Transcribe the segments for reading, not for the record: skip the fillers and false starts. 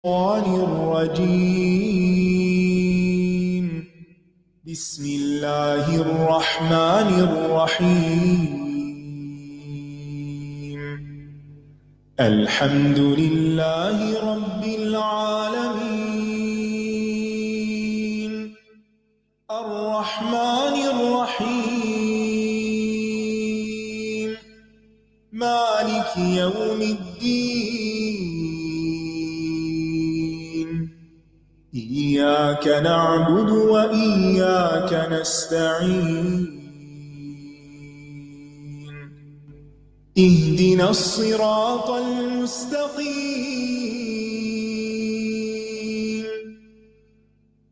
الشيطان الرجيم بسم الله الرحمن الرحيم الحمد لله رب العالمين الرحمن الرحيم مالك يوم الدين إياك نعبد وإياك نستعين اهدنا الصراط المستقيم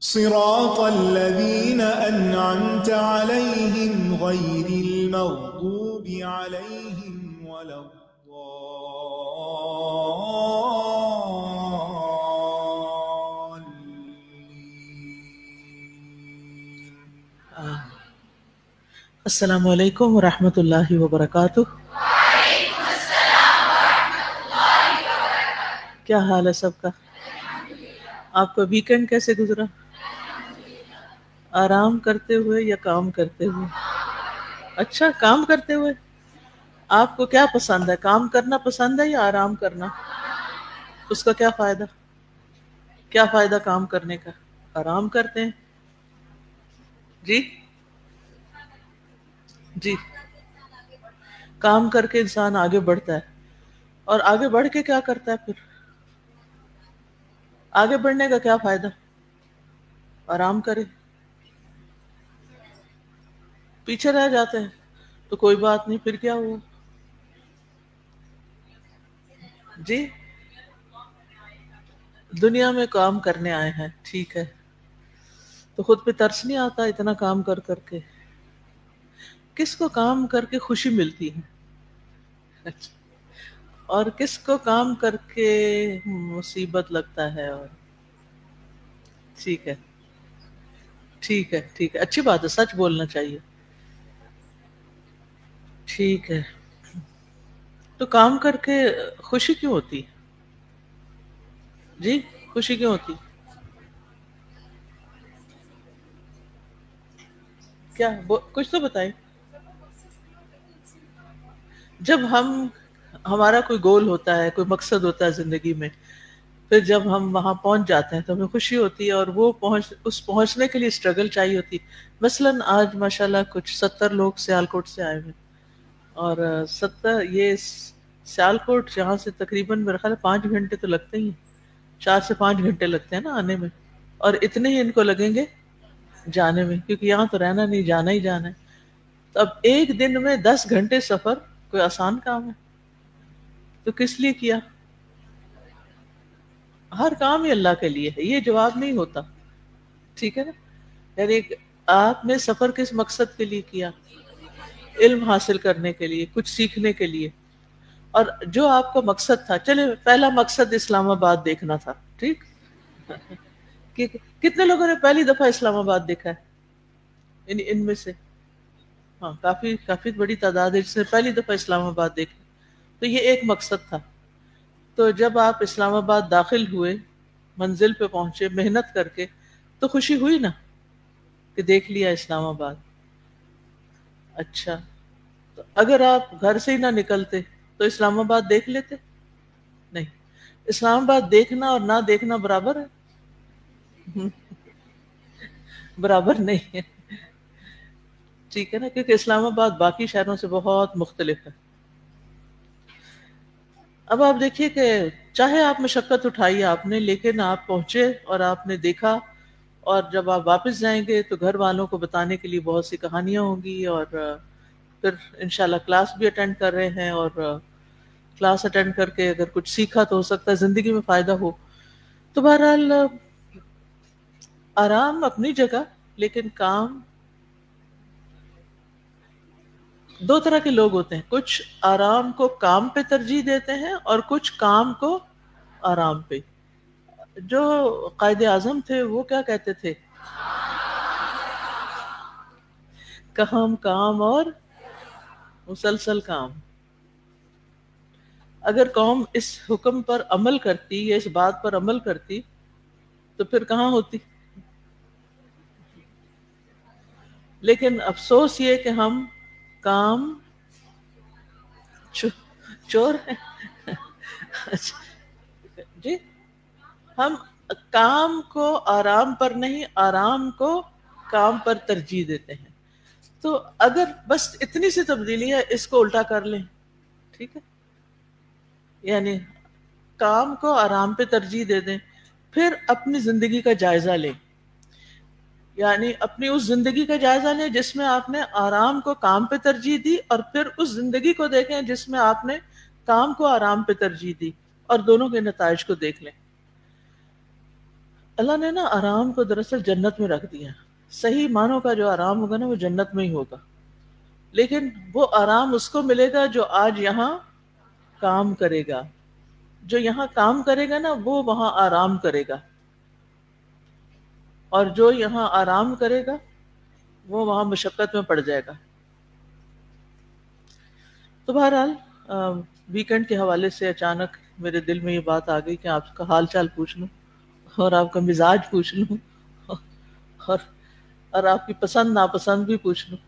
صراط الذين أنعمت عليهم غير المغضوب عليهم ولا السلام علیکم ورحمۃ اللہ وبرکاتہ۔ کیا حال ہے سب کا؟ آپ کا ویکنڈ کیسے گزرا؟ آرام کرتے ہوئے یا کام کرتے ہوئے؟ اچھا، کام کرتے ہوئے۔ آپ کو کیا پسند ہے، کام کرنا پسند ہے یا آرام کرنا؟ اس کا کیا فائدہ؟ کیا فائدہ کام کرنے کا؟ آرام کرتے ہیں جی جی کام کر کے انسان آگے بڑھتا ہے، اور آگے بڑھ کے کیا کرتا ہے پھر؟ آگے بڑھنے کا کیا فائدہ؟ آرام کرے، پیچھے رہ جاتے ہیں تو کوئی بات نہیں، پھر کیا ہوا؟ جی دنیا میں کام کرنے آئے ہیں، ٹھیک ہے، تو خود پہ ترس نہیں آتا اتنا کام کر کر کے؟ کس کو کام کر کے خوشی ملتی ہے؟ اچھا، اور کس کو کام کر کے مصیبت لگتا ہے؟ اور ٹھیک ہے ٹھیک ہے ٹھیک ہے، اچھی بات ہے، سچ بولنا چاہیے، ٹھیک ہے۔ تو کام کر کے خوشی کیوں ہوتی؟ جی خوشی کیوں ہوتی؟ کیا کچھ تو بتائیں۔ جب ہمارا کوئی گول ہوتا ہے، کوئی مقصد ہوتا ہے زندگی میں، پھر جب ہم وہاں پہنچ جاتے ہیں تو ہمیں خوشی ہوتی ہے، اور وہ پہنچنے کے لیے اسٹرگل چاہیے ہوتی ہے۔ مثلاً آج ماشاءاللہ کچھ 70 لوگ سیالکوٹ سے آئے ہوئے، اور 70 یہ سیالکوٹ یہاں سے تقریباً میرا خیال ہے 5 گھنٹے تو لگتے ہی ہیں، 4 سے 5 گھنٹے لگتے ہیں نا آنے میں، اور اتنے ہی ان کو لگیں گے جانے میں، کیونکہ یہاں تو رہنا نہیں، جانا ہی جانا ہے۔ تو اب ایک دن میں 10 گھنٹے سفر کوئی آسان کام ہے؟ تو کس لیے کیا؟ ہر کام ہی اللہ کے لیے ہے، یہ جواب نہیں ہوتا، ٹھیک ہے نا؟ یعنی آپ نے سفر کس مقصد کے لیے کیا؟ علم حاصل کرنے کے لیے، کچھ سیکھنے کے لیے، اور جو آپ کا مقصد تھا، چلے پہلا مقصد اسلام آباد دیکھنا تھا، ٹھیک؟ کتنے لوگوں نے پہلی دفعہ اسلام آباد دیکھا ہے ان میں سے؟ ہاں، کافی کافی بڑی تعداد ہے جس نے پہلی دفعہ اسلام آباد دیکھا۔ تو یہ ایک مقصد تھا۔ تو جب آپ اسلام آباد داخل ہوئے، منزل پہ پہنچے محنت کر کے، تو خوشی ہوئی نا کہ دیکھ لیا اسلام آباد؟ اچھا، تو اگر آپ گھر سے ہی نہ نکلتے تو اسلام آباد دیکھ لیتے؟ نہیں، اسلام آباد دیکھنا اور نہ دیکھنا برابر ہے؟ برابر نہیں ہے، ٹھیک ہے نا؟ کیونکہ اسلام آباد باقی شہروں سے بہت مختلف ہے۔ اب آپ دیکھیے کہ چاہے آپ مشقت اٹھائی آپ نے، لیکن آپ پہنچے اور آپ نے دیکھا، اور جب آپ واپس جائیں گے تو گھر والوں کو بتانے کے لیے بہت سی کہانیاں ہوں گی، اور پھر انشاءاللہ کلاس بھی اٹینڈ کر رہے ہیں، اور کلاس اٹینڈ کر کے اگر کچھ سیکھا تو ہو سکتا ہے زندگی میں فائدہ ہو۔ تو بہرحال آرام اپنی جگہ، لیکن کام، دو طرح کے لوگ ہوتے ہیں، کچھ آرام کو کام پہ ترجیح دیتے ہیں اور کچھ کام کو آرام پہ۔ جو قائد اعظم تھے وہ کیا کہتے تھے؟ کام کام اور مسلسل کام۔ اگر قوم اس حکم پر عمل کرتی یا اس بات پر عمل کرتی تو پھر کہاں ہوتی. لیکن افسوس یہ کہ ہم کام چور ہیں. جی، ہم کام کو آرام پر نہیں، آرام کو کام پر ترجیح دیتے ہیں. تو اگر بس اتنی سی تبدیلی ہے، اس کو الٹا کر لیں، ٹھیک ہے، یعنی کام کو آرام پہ ترجیح دے دیں، پھر اپنی زندگی کا جائزہ لیں. یعنی اپنی اس زندگی کا جائزہ لیں جس میں آپ نے آرام کو کام پہ ترجیح دی، اور پھر اس زندگی کو دیکھیں جس میں آپ نے کام کو آرام پہ ترجیح دی، اور دونوں کے نتائج کو دیکھ لیں. اللہ نے نا آرام کو دراصل جنت میں رکھ دیا. صحیح معنوں کا جو آرام ہوگا نا وہ جنت میں ہی ہوگا، لیکن وہ آرام اس کو ملے گا جو آج یہاں کام کرے گا. جو یہاں کام کرے گا نا وہ وہاں آرام کرے گا، اور جو یہاں آرام کرے گا وہ وہاں مشقت میں پڑ جائے گا. تو بہرحال ویکنڈ کے حوالے سے اچانک میرے دل میں یہ بات آ گئی کہ آپ کا حال چال پوچھ لوں، اور آپ کا مزاج پوچھ لوں، اور آپ کی پسند ناپسند بھی پوچھ لوں،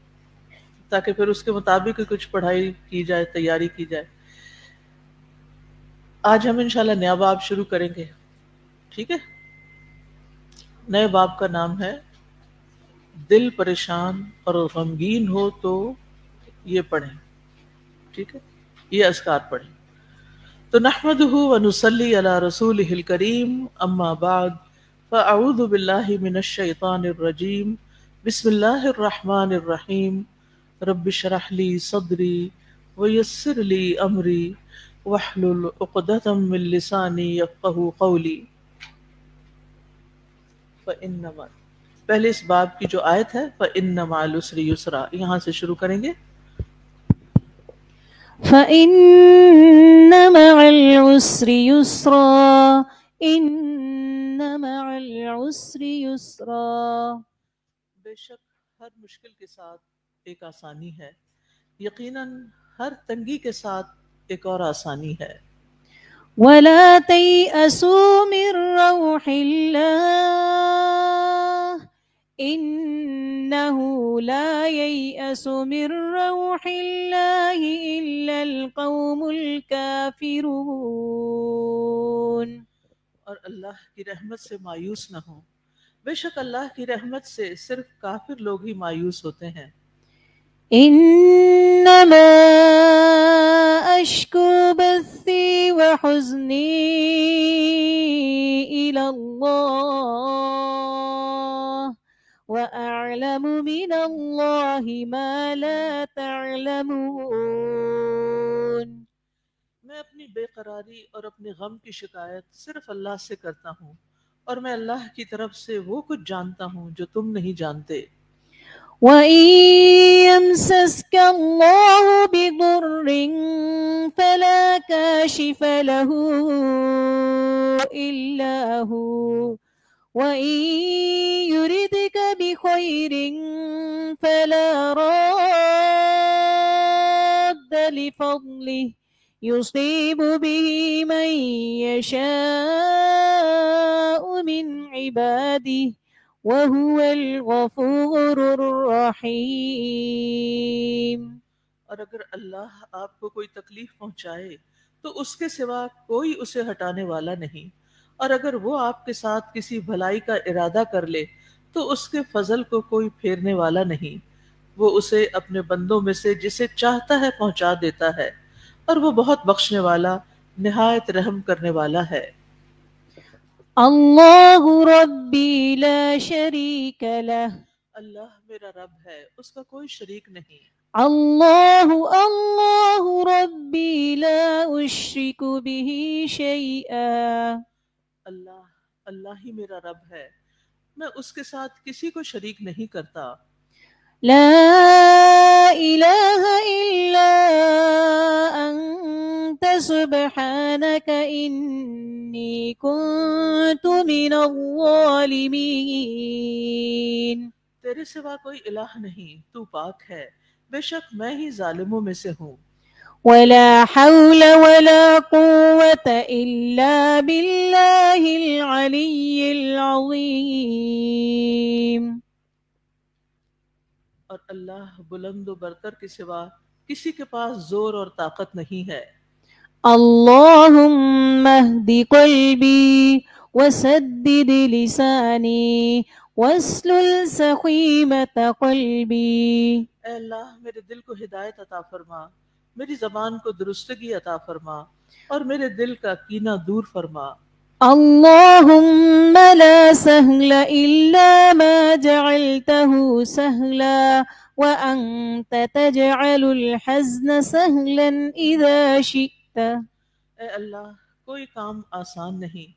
تاکہ پھر اس کے مطابق کچھ پڑھائی کی جائے، تیاری کی جائے. آج ہم انشاءاللہ نیا باب شروع کریں گے، ٹھیک ہے. نئے باب کا نام ہے دل پریشان اور غمگین ہو تو یہ پڑھیں، ٹھیک ہے، یہ اذکار پڑھیں. تو نحمده ونصلی علی رسولہ الکریم، اما بعد فاعوذ باللہ من الشیطان الرجیم، بسم اللہ الرحمن الرحیم. رب اشرح لی صدری ویسر لی امری واحلل عقدۃ من لسانی یفقہوا قولی. فإنما، پہلے اس باب کی جو آیت ہے فإن مع العسر یسرا، یہاں سے شروع کریں گے. فإن مع العسر يسرا إن مع العسر يسرا. بے شک ہر مشکل کے ساتھ ایک آسانی ہے، یقیناً ہر تنگی کے ساتھ ایک اور آسانی ہے. ولا تيأسوا من روح الله إنه لا ييأس من روح الله إلا القوم الكافرون. اور اللہ کی رحمت سے مایوس نہ ہو، بے شک اللہ کی رحمت سے صرف کافر لوگ ہی مایوس ہوتے ہیں. إنما أشكو بثي وحزني إلى الله وأعلم من الله ما لا تعلمون. میں اپنی بے قراری اور اپنے غم کی شکایت صرف اللہ سے کرتا ہوں، اور میں اللہ کی طرف سے وہ کچھ جانتا ہوں جو تم نہیں جانتے. وَإِن يَمْسَسْكَ اللَّهُ بِضُرٍّ فَلَا كَاشِفَ لَهُ إِلَّا هُوَ وَإِن يُرِدْكَ بِخَيْرٍ فَلَا رَادَّ لِفَضْلِهِ يُصِيبُ بِهِ مَن يَشَاءُ مِنْ عِبَادِهِ وَهُوَ الْغَفُورُ الرَّحِيمُ. اور اگر اللہ آپ کو کوئی تکلیف پہنچائے تو اس کے سوا کوئی اسے ہٹانے والا نہیں، اور اگر وہ آپ کے ساتھ کسی بھلائی کا ارادہ کر لے تو اس کے فضل کو کوئی پھیرنے والا نہیں. وہ اسے اپنے بندوں میں سے جسے چاہتا ہے پہنچا دیتا ہے، اور وہ بہت بخشنے والا، نہایت رحم کرنے والا ہے. اللہ ربی لا شریک لہ. اللہ میرا رب ہے، اس کا کوئی شریک نہیں. اللہ ربی لا اشرک بہ شیئا. اللہ ہی میرا رب ہے، میں اس کے ساتھ کسی کو شریک نہیں کرتا. لا الہ الا انت سبحانک انی کنت من الظالمین. تیرے سوا کوئی الہ نہیں، تو پاک ہے، بے شک میں ہی ظالموں میں سے ہوں. ولا حول ولا قوة إلا بالله العلي العظيم. اور اللہ بلند و برتر کے سوا کسی کے پاس زور اور طاقت نہیں ہے. اللهم اهد قلبي وسدد لساني واسلل سخيمة قلبي. اے اللہ میرے دل کو ہدایت عطا فرما، میری زبان کو درستگی عطا فرما اور میرے دل کا کینہ دور فرما. اللهم لا سهل إلا ما جعلته سهلا وأنت تجعل الحزن سهلا إذا شئت. اے اللہ کوئی کام آسان نہیں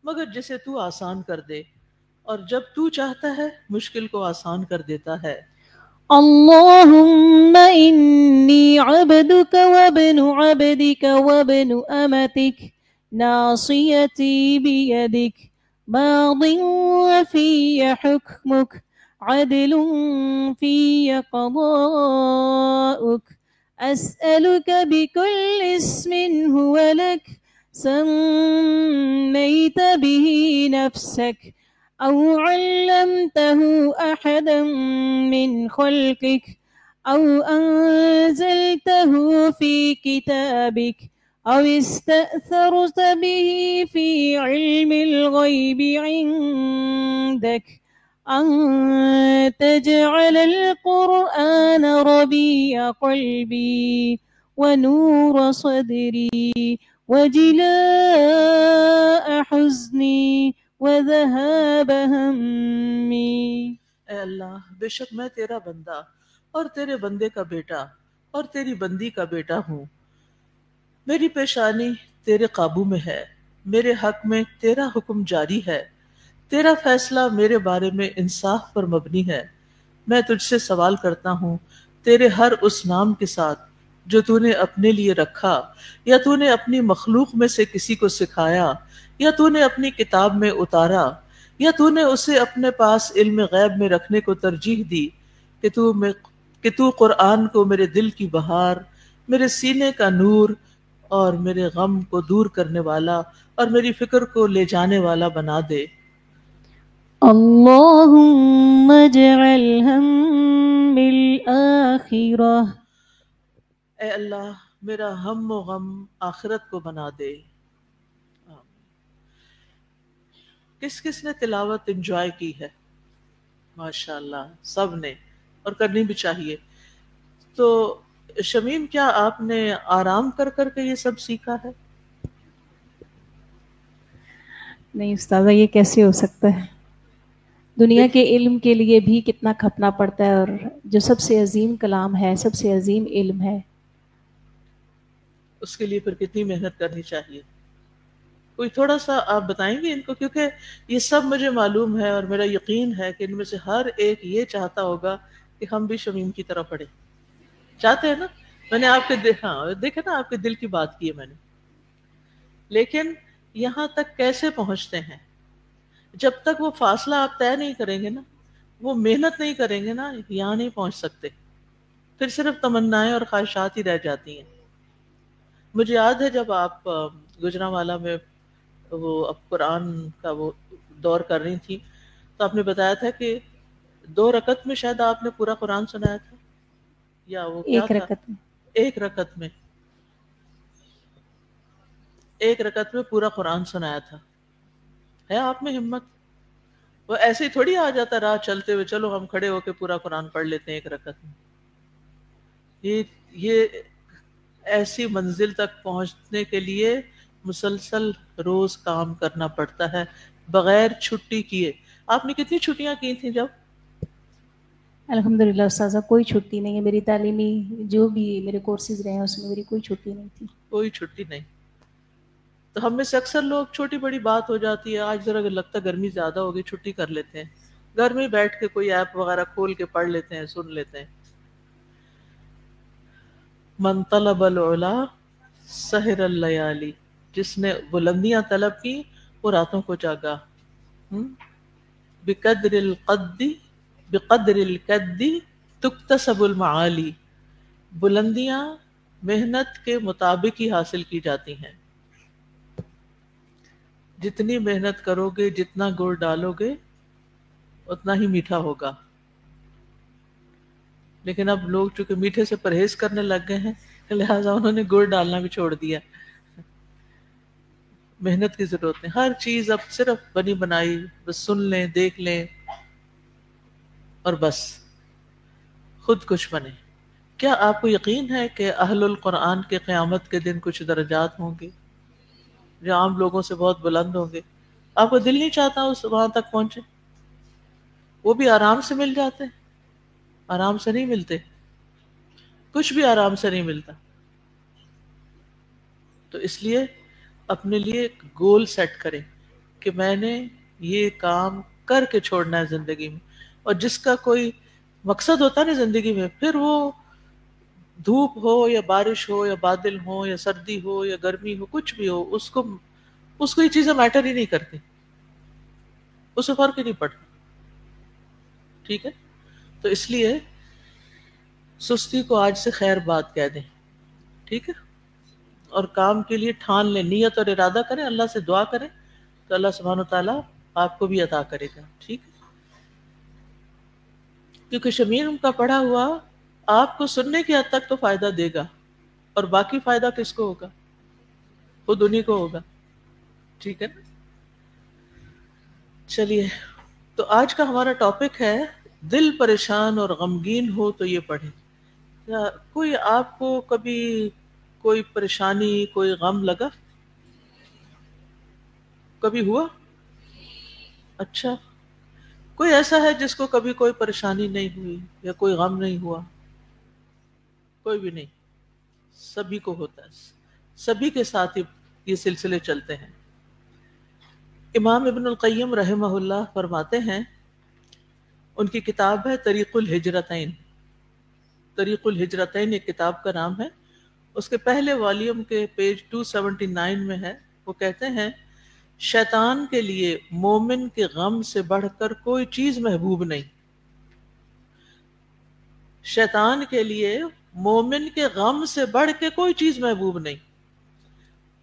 مگر جسے تو آسان کر دے، اور جب تو چاہتا ہے مشکل کو آسان کر دیتا ہے. اللهم إني عبدك وابن عبدك وابن أمتك ناصيتي بيدك ماض في حكمك عدل في قضاؤك أسألك بكل اسم هو لك سميت به نفسك أو علمته أحدا من خلقك أو أنزلته في كتابك أو استأثرت به في علم الغيب عندك أن تجعل القرآن ربيع قلبي ونور صدري وجلاء حزني وذهاب همي. اے اللہ بے شک میں تیرا بندہ اور تیرے بندے کا بیٹا اور تیری بندی کا بیٹا ہوں. میری پیشانی تیرے قابو میں ہے، میرے حق میں تیرا حکم جاری ہے، تیرا فیصلہ میرے بارے میں انصاف پر مبنی ہے. میں تجھ سے سوال کرتا ہوں تیرے ہر اس نام کے ساتھ جو تو نے اپنے لیے رکھا، یا تو نے اپنی مخلوق میں سے کسی کو سکھایا، یا تو نے اپنی کتاب میں اتارا، یا تو نے اسے اپنے پاس علم غیب میں رکھنے کو ترجیح دی کہ تو قرآن کو میرے دل کی بہار، میرے سینے کا نور اور میرے غم کو دور کرنے والا اور میری فکر کو لے جانے والا بنا دے. اللهم اجعل هم الآخرة. اے اللہ میرا ہم و غم آخرت کو بنا دے. کس کس نے تلاوت انجوائے کی ہے؟ ماشاءاللہ سب نے، اور کرنی بھی چاہیے. تو شمیم کیا آپ نے آرام کر کر کے یہ سب سیکھا ہے؟ نہیں استاذہ، یہ کیسے ہو سکتا ہے؟ دنیا کے علم کے لیے بھی کتنا کھپنا پڑتا ہے، اور جو سب سے عظیم کلام ہے، سب سے عظیم علم ہے، اس کے لیے پھر کتنی محنت کرنی چاہیے. کوئی تھوڑا سا آپ بتائیں گے ان کو، کیونکہ یہ سب مجھے معلوم ہے اور میرا یقین ہے کہ ان میں سے ہر ایک یہ چاہتا ہوگا کہ ہم بھی شمیم کی طرح پڑھیں. چاہتے ہیں نا؟ میں نے آپ کے دیکھا نا، آپ کے دل کی بات کی ہے میں نے. لیکن یہاں تک کیسے پہنچتے ہیں؟ جب تک وہ فاصلہ آپ طے نہیں کریں گے نا، وہ محنت نہیں کریں گے نا، یہاں نہیں پہنچ سکتے. پھر صرف تمنائیں اور خواہشات ہی رہ جاتی ہیں. مجھے یاد ہے جب آپ گجرانوالہ میں وہ اب قرآن کا وہ دور کر رہی تھی، تو آپ نے بتایا تھا کہ 2 رکعت میں شاید آپ نے پورا قرآن سنایا تھا، یا وہ کیا تھا؟ ایک رکعت میں پورا قرآن سنایا تھا. ہے آپ میں ہمت؟ وہ ایسے ہی تھوڑی آ جاتا راہ چلتے ہوئے، چلو ہم کھڑے ہو کے پورا قرآن پڑھ لیتے ہیں 1 رکعت میں. یہ ایسی منزل تک پہنچنے کے لیے مسلسل روز کام کرنا پڑتا ہے بغیر چھٹی کیے. آپ نے کتنی چھٹیاں کی تھیں جب؟ الحمدللہ استاذہ کوئی چھٹی نہیں ہے. میری تعلیمی جو بھی میرے کورسز رہے ہیں اس میں میری کوئی چھٹی نہیں تھی. کوئی چھٹی نہیں. تو ہم میں سے اکثر لوگ چھوٹی بڑی بات ہو جاتی ہے، آج ذرا لگتا گرمی زیادہ ہوگی، چھٹی کر لیتے ہیں، گھر میں بیٹھ کے کوئی ایپ وغیرہ کھول کے پڑھ لیتے ہیں، سن لیتے ہیں. من طلب العلا سحر اللیالی، جس نے بلندیاں طلب کی وہ راتوں کو جاگا. بقدر القد تکتسب المعالی. بلندیاں محنت کے مطابق ہی حاصل کی جاتی ہیں. جتنی محنت کرو گے، جتنا گڑ ڈالو گے، اتنا ہی میٹھا ہوگا. لیکن اب لوگ چونکہ میٹھے سے پرہیز کرنے لگ گئے ہیں، لہٰذا انہوں نے گڑ ڈالنا بھی چھوڑ دیا. محنت کی ضرورت ہے. ہر چیز اب صرف بنی بنائی، بس سن لیں، دیکھ لیں اور بس خود کچھ بنے. کیا آپ کو یقین ہے کہ اہل القرآن کے قیامت کے دن کچھ درجات ہوں گے جو عام لوگوں سے بہت بلند ہوں گے؟ آپ کو دل نہیں چاہتا اس وہاں تک پہنچے؟ وہ بھی آرام سے مل جاتے ہیں؟ آرام سے نہیں ملتے، کچھ بھی آرام سے نہیں ملتا. تو اس لیے اپنے لیے ایک گول سیٹ کریں کہ میں نے یہ کام کر کے چھوڑنا ہے زندگی میں. اور جس کا کوئی مقصد ہوتا ہے نا زندگی میں، پھر وہ دھوپ ہو یا بارش ہو یا بادل ہو یا سردی ہو یا گرمی ہو، کچھ بھی ہو، اس کو یہ چیزیں میٹر ہی نہیں کرتی، اس سے فرق ہی نہیں پڑتا. ٹھیک ہے؟ تو اس لیے سستی کو آج سے خیر بات کہہ دیں. ٹھیک ہے؟ اور کام کے لیے ٹھان لیں، نیت اور ارادہ کریں، اللہ سے دعا کریں تو اللہ سبحانہ وتعالیٰ آپ کو بھی عطا کرے گا. ٹھیک ہے؟ کیونکہ شمیم کا پڑھا ہوا آپ کو سننے کی حد تک تو فائدہ دے گا، اور باقی فائدہ کس کو ہوگا؟ خود انہی کو ہوگا. ٹھیک ہے نا؟ چلیے، تو آج کا ہمارا ٹاپک ہے دل پریشان اور غمگین ہو تو یہ پڑھیں. کیا کوئی آپ کو کبھی کوئی پریشانی، کوئی غم لگا؟ کبھی ہوا؟ اچھا. کوئی ایسا ہے جس کو کبھی کوئی پریشانی نہیں ہوئی یا کوئی غم نہیں ہوا؟ کوئی بھی نہیں. سبھی کو ہوتا ہے، سبھی کے ساتھ ہی یہ سلسلے چلتے ہیں. امام ابن القیم رحمہ اللہ فرماتے ہیں، ان کی کتاب ہے طریق الہجرتین. طریق الہجرتین ایک کتاب کا نام ہے. اس کے پہلے والیوم کے پیج 279 میں ہے. وہ کہتے ہیں، شیطان کے لیے مومن کے غم سے بڑھ کر کوئی چیز محبوب نہیں. شیطان کے لیے مومن کے غم سے بڑھ کے کوئی چیز محبوب نہیں.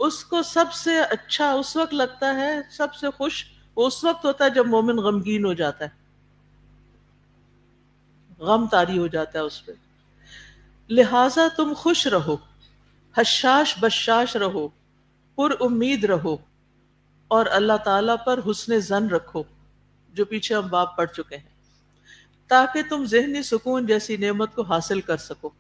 اس کو سب سے اچھا اس وقت لگتا ہے، سب سے خوش وہ اس وقت ہوتا ہے جب مومن غمگین ہو جاتا ہے، غم طاری ہو جاتا ہے اس پہ. لہٰذا تم خوش رہو، حشاش بشاش رہو، پر امید رہو، اور اللہ تعالیٰ پر حسن ظن رکھو، جو پیچھے ہم باب پڑھ چکے ہیں، تاکہ تم ذہنی سکون جیسی نعمت کو حاصل کر سکو.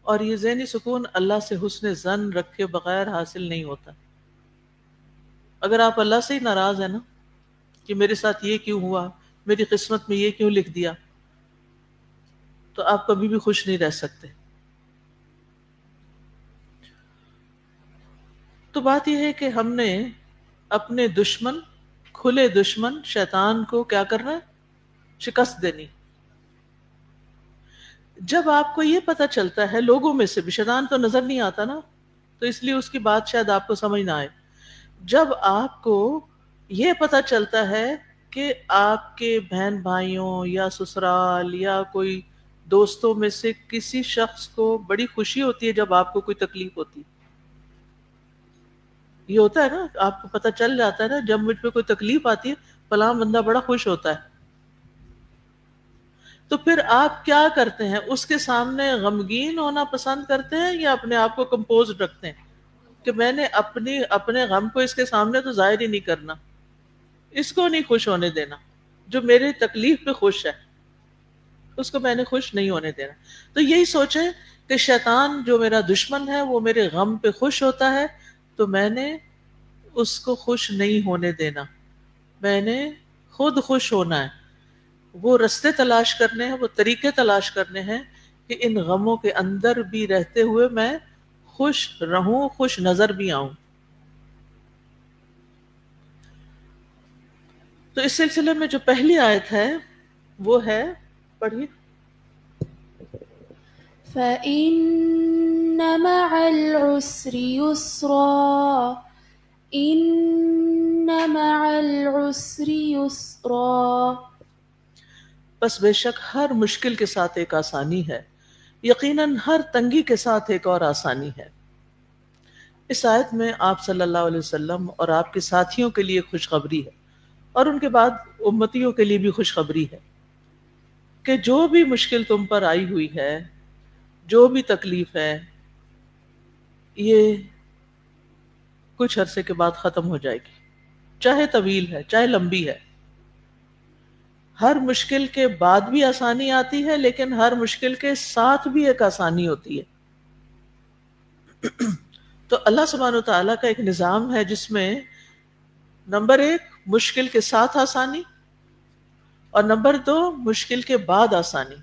اور یہ ذہنی سکون اللہ سے حسن ظن رکھے بغیر حاصل نہیں ہوتا. اگر آپ اللہ سے ہی ناراض ہیں نا کہ میرے ساتھ یہ کیوں ہوا، میری قسمت میں یہ کیوں لکھ دیا، تو آپ کبھی بھی خوش نہیں رہ سکتے. تو بات یہ ہے کہ ہم نے اپنے دشمن، کھلے دشمن شیطان کو کیا کرنا ہے؟ شکست دینی. جب آپ کو یہ پتہ چلتا ہے، لوگوں میں سے بھی شیطان تو نظر نہیں آتا نا، تو اس لیے اس کی بات شاید آپ کو سمجھ نہ آئے. جب آپ کو یہ پتہ چلتا ہے کہ آپ کے بہن بھائیوں یا سسرال یا کوئی دوستوں میں سے کسی شخص کو بڑی خوشی ہوتی ہے جب آپ کو کوئی تکلیف ہوتی، یہ ہوتا ہے نا، آپ کو پتہ چل جاتا ہے نا، جب مجھ پہ کوئی تکلیف آتی ہے فلاں بندہ بڑا خوش ہوتا ہے، تو پھر آپ کیا کرتے ہیں؟ اس کے سامنے غمگین ہونا پسند کرتے ہیں یا اپنے آپ کو کمپوز رکھتے ہیں کہ میں نے اپنے غم کو اس کے سامنے تو ظاہر ہی نہیں کرنا، اس کو نہیں خوش ہونے دینا، جو میرے تکلیف پہ خوش ہے اس کو میں نے خوش نہیں ہونے دینا. تو یہی سوچیں کہ شیطان جو میرا دشمن ہے وہ میرے غم پہ خوش ہوتا ہے، تو میں نے اس کو خوش نہیں ہونے دینا، میں نے خود خوش ہونا ہے. وہ رستے تلاش کرنے ہیں، وہ طریقے تلاش کرنے ہیں کہ ان غموں کے اندر بھی رہتے ہوئے میں خوش رہوں، خوش نظر بھی آؤں. تو اس سلسلے میں جو پہلی آیت ہے وہ ہے، پڑھیے. فَإِنَّ مَعَ الْعُسْرِ يُسْرًا إِنَّ مَعَ الْعُسْرِ يُسْرًا. بس بے شک ہر مشکل کے ساتھ ایک آسانی ہے، یقیناً ہر تنگی کے ساتھ ایک اور آسانی ہے۔ اس آیت میں آپ صلی اللہ علیہ وسلم اور آپ کے ساتھیوں کے لیے خوشخبری ہے، اور ان کے بعد امتیوں کے لیے بھی خوشخبری ہے کہ جو بھی مشکل تم پر آئی ہوئی ہے، جو بھی تکلیف ہے، یہ کچھ عرصے کے بعد ختم ہو جائے گی، چاہے طویل ہے چاہے لمبی ہے۔ ہر مشکل کے بعد بھی آسانی آتی ہے، لیکن ہر مشکل کے ساتھ بھی ایک آسانی ہوتی ہے۔ تو اللہ سبحانہ وتعالیٰ کا ایک نظام ہے جس میں نمبر 1 مشکل کے ساتھ آسانی، اور نمبر 2 مشکل کے بعد آسانی۔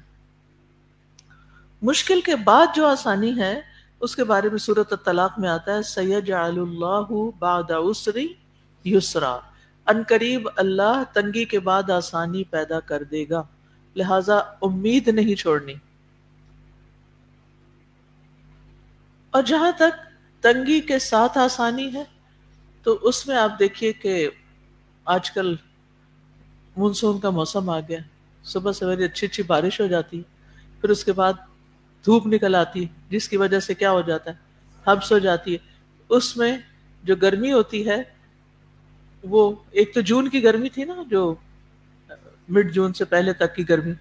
مشکل کے بعد جو آسانی ہے اس کے بارے میں سورۃ الطلاق میں آتا ہے سَيَجْعَلُ اللَّهُ بَعْدَ عُسْرٍ يُسْرًا، ان قریب اللہ تنگی کے بعد آسانی پیدا کر دے گا، لہذا امید نہیں چھوڑنی۔ اور جہاں تک تنگی کے ساتھ آسانی ہے تو اس میں آپ دیکھیے کہ آج کل مونسون کا موسم آ گیا، صبح سویرے اچھی اچھی بارش ہو جاتی، پھر اس کے بعد دھوپ نکل آتی، جس کی وجہ سے کیا ہو جاتا ہے، حبس ہو جاتی ہے۔ اس میں جو گرمی ہوتی ہے وہ ایک تو جون کی گرمی تھی نا، جو مڈ جون سے پہلے تک کی گرمی،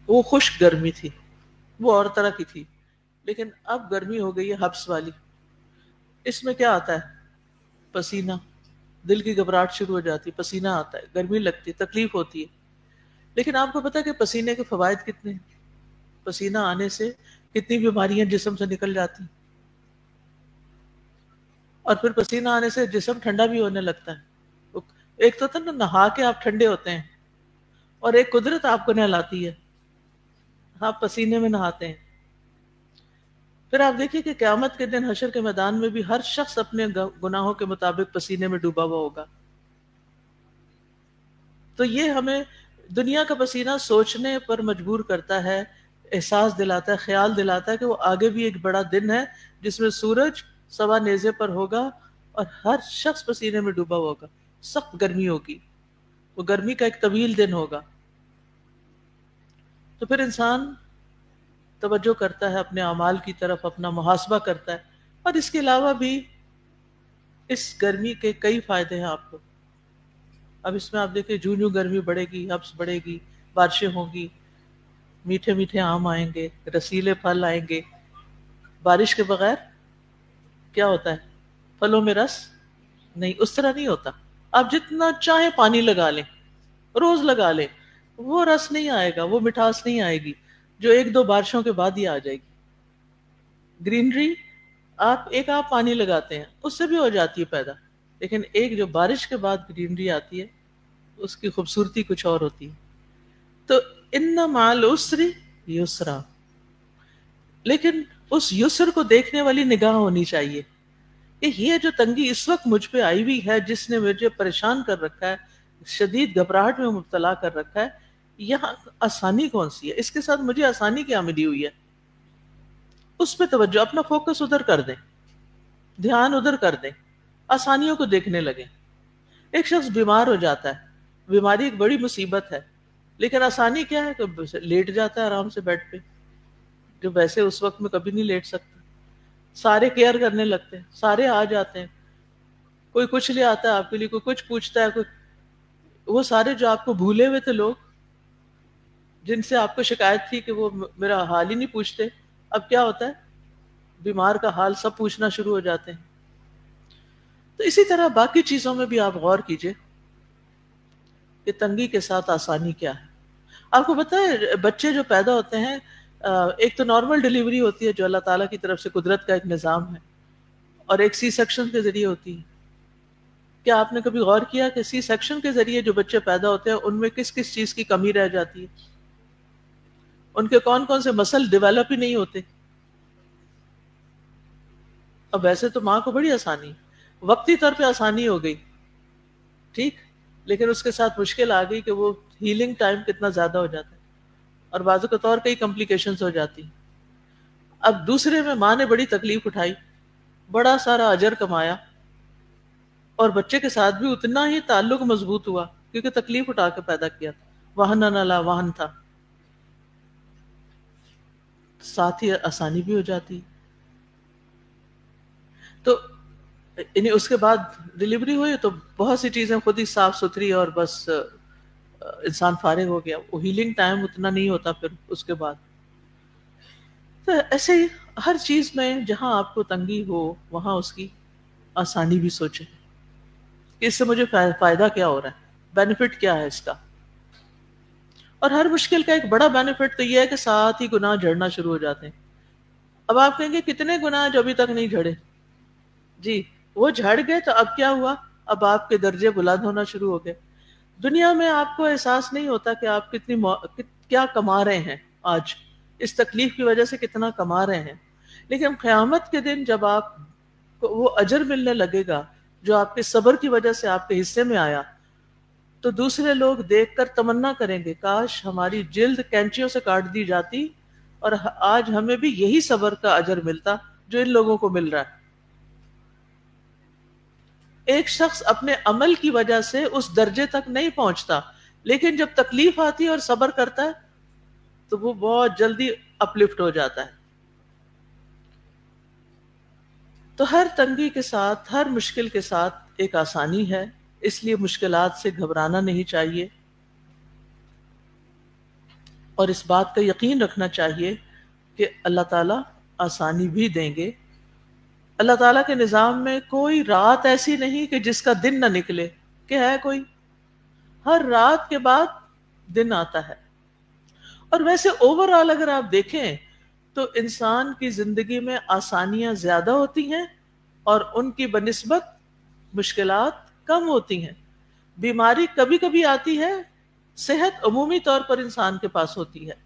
وہ خشک گرمی تھی، وہ اور طرح کی تھی، لیکن اب گرمی ہو گئی ہے حبس والی۔ اس میں کیا آتا ہے، پسینہ، دل کی گھبراہٹ شروع ہو جاتی، پسینہ آتا ہے، گرمی لگتی، تکلیف ہوتی ہے۔ لیکن آپ کو پتا ہے کہ پسینے کے فوائد کتنے ہیں؟ پسینہ آنے سے کتنی بیماریاں جسم سے نکل جاتی ہیں، اور پھر پسینہ آنے سے جسم ٹھنڈا بھی ہونے لگتا ہے۔ ایک تو تھا نا نہا کے آپ ٹھنڈے ہوتے ہیں، اور ایک قدرت آپ کو نہلاتی ہے، آپ پسینے میں نہاتے ہیں۔ پھر آپ دیکھیے کہ قیامت کے دن حشر کے میدان میں بھی ہر شخص اپنے گناہوں کے مطابق پسینے میں ڈوبا ہوا ہوگا۔ تو یہ ہمیں دنیا کا پسینہ سوچنے پر مجبور کرتا ہے، احساس دلاتا ہے، خیال دلاتا ہے کہ وہ آگے بھی ایک بڑا دن ہے جس میں سورج سوا نیزے پر ہوگا اور ہر شخص پسینے میں ڈوبا ہوا ہوگا، سخت گرمی ہوگی، وہ گرمی کا ایک طویل دن ہوگا۔ تو پھر انسان توجہ کرتا ہے اپنے اعمال کی طرف، اپنا محاسبہ کرتا ہے، اور اس کے علاوہ بھی اس گرمی کے کئی فائدے ہیں آپ کو۔ اب اس میں آپ دیکھیں جوں جوں گرمی بڑھے گی، حبس بڑھے گی، بارشیں ہوں گی، میٹھے میٹھے آم آئیں گے، رسیلے پھل آئیں گے۔ بارش کے بغیر کیا ہوتا ہے، پھلوں میں رس نہیں، اس طرح نہیں ہوتا۔ آپ جتنا چاہیں پانی لگا لیں، روز لگا لیں، وہ رس نہیں آئے گا، وہ مٹھاس نہیں آئے گی جو 1-2 بارشوں کے بعد ہی آ جائے گی۔ گرینری آپ پانی لگاتے ہیں اس سے بھی ہو جاتی ہے پیدا، لیکن ایک جو بارش کے بعد گرینری آتی ہے اس کی خوبصورتی کچھ اور ہوتی ہے۔ تو ان مع العسر یسرا، لیکن اس یسر کو دیکھنے والی نگاہ ہونی چاہیے کہ یہ جو تنگی اس وقت مجھ پہ آئی ہوئی ہے، جس نے مجھے پریشان کر رکھا ہے، شدید گھبراہٹ میں مبتلا کر رکھا ہے، یہاں آسانی کون سی ہے، اس کے ساتھ مجھے آسانی کیا ملی ہوئی ہے، اس پہ توجہ، اپنا فوکس ادھر کر دیں، دھیان ادھر کر دیں، آسانیوں کو دیکھنے لگیں۔ ایک شخص بیمار ہو جاتا ہے، بیماری ایک بڑی مصیبت ہے، لیکن آسانی کیا ہے کہ لیٹ جاتا ہے آرام سے بیڈ پہ، جو ویسے اس وقت میں کبھی نہیں لیٹ سکتا۔ سارے کیئر کرنے لگتے ہیں، سارے آ جاتے ہیں، کوئی کچھ لے آتا ہے آپ کے لیے، کوئی کچھ پوچھتا ہے، کوئی وہ سارے جو آپ کو بھولے ہوئے تھے لوگ، جن سے آپ کو شکایت تھی کہ وہ میرا حال ہی نہیں پوچھتے، اب کیا ہوتا ہے، بیمار کا حال سب پوچھنا شروع ہو جاتے ہیں۔ تو اسی طرح باقی چیزوں میں بھی آپ غور کیجئے کہ تنگی کے ساتھ آسانی کیا ہے۔ آپ کو پتہ ہے بچے جو پیدا ہوتے ہیں، ایک تو نارمل ڈیلیوری ہوتی ہے جو اللہ تعالیٰ کی طرف سے قدرت کا ایک نظام ہے، اور ایک سی سیکشن کے ذریعے ہوتی ہے۔ کیا آپ نے کبھی غور کیا کہ سی سیکشن کے ذریعے جو بچے پیدا ہوتے ہیں ان میں کس کس چیز کی کمی رہ جاتی ہے، ان کے کون کون سے مسل ڈیولپ ہی نہیں ہوتے؟ اب ویسے تو ماں کو بڑی آسانی، وقتی طور پہ آسانی ہو گئی، ٹھیک، لیکن اس کے ساتھ مشکل آ گئی کہ وہ ہیلنگ ٹائم کتنا زیادہ ہو جاتا ہے، اور بعض اوقات اور کئی کمپلیکیشنز ہو جاتی ہیں۔ اب دوسرے میں ماں نے بڑی تکلیف اٹھائی، بڑا سارا اجر کمایا، اور بچے کے ساتھ بھی اتنا ہی تعلق مضبوط ہوا کیونکہ تکلیف اٹھا کے پیدا کیا تھا، وہن علی وہن تھا۔ ساتھ ہی آسانی بھی ہو جاتی. تو یعنی اس کے بعد ڈلیوری ہوئی تو بہت سی چیزیں خود ہی صاف ستھری اور بس انسان فارغ ہو گیا. وہ ہیلنگ ٹائم اتنا نہیں ہوتا پھر اس کے بعد. تو ایسے ہی ہر چیز میں جہاں آپ کو تنگی ہو وہاں اس کی آسانی بھی سوچیں کہ اس سے مجھے فائدہ کیا ہو رہا ہے, بینیفٹ کیا ہے اس کا. اور ہر مشکل کا ایک بڑا بینیفٹ تو یہ ہے کہ ساتھ ہی گناہ جھڑنا شروع ہو جاتے ہیں. اب آپ کہیں گے کتنے گناہ جو ابھی تک نہیں جھڑے. جی وہ جھڑ گئے تو اب کیا ہوا, اب آپ کے درجے بلند ہونا شروع ہو گئے. دنیا میں آپ کو احساس نہیں ہوتا کہ آپ کیا کما رہے ہیں آج, اس تکلیف کی وجہ سے کتنا کما رہے ہیں. لیکن قیامت کے دن جب آپ کو وہ اجر ملنے لگے گا جو آپ کے صبر کی وجہ سے آپ کے حصے میں آیا, تو دوسرے لوگ دیکھ کر تمنا کریں گے کاش ہماری جلد کینچیوں سے کاٹ دی جاتی اور آج ہمیں بھی یہی صبر کا اجر ملتا جو ان لوگوں کو مل رہا ہے. ایک شخص اپنے عمل کی وجہ سے اس درجے تک نہیں پہنچتا, لیکن جب تکلیف آتی ہے اور صبر کرتا ہے تو وہ بہت جلدی اپلفٹ ہو جاتا ہے. تو ہر تنگی کے ساتھ, ہر مشکل کے ساتھ ایک آسانی ہے, اس لیے مشکلات سے گھبرانا نہیں چاہیے اور اس بات کا یقین رکھنا چاہیے کہ اللہ تعالیٰ آسانی بھی دیں گے. اللہ تعالیٰ کے نظام میں کوئی رات ایسی نہیں کہ جس کا دن نہ نکلے, کہ ہے کوئی, ہر رات کے بعد دن آتا ہے. اور ویسے اوور آل اگر آپ دیکھیں تو انسان کی زندگی میں آسانیاں زیادہ ہوتی ہیں اور ان کی بنسبت مشکلات کم ہوتی ہیں. بیماری کبھی کبھی آتی ہے, صحت عمومی طور پر انسان کے پاس ہوتی ہے.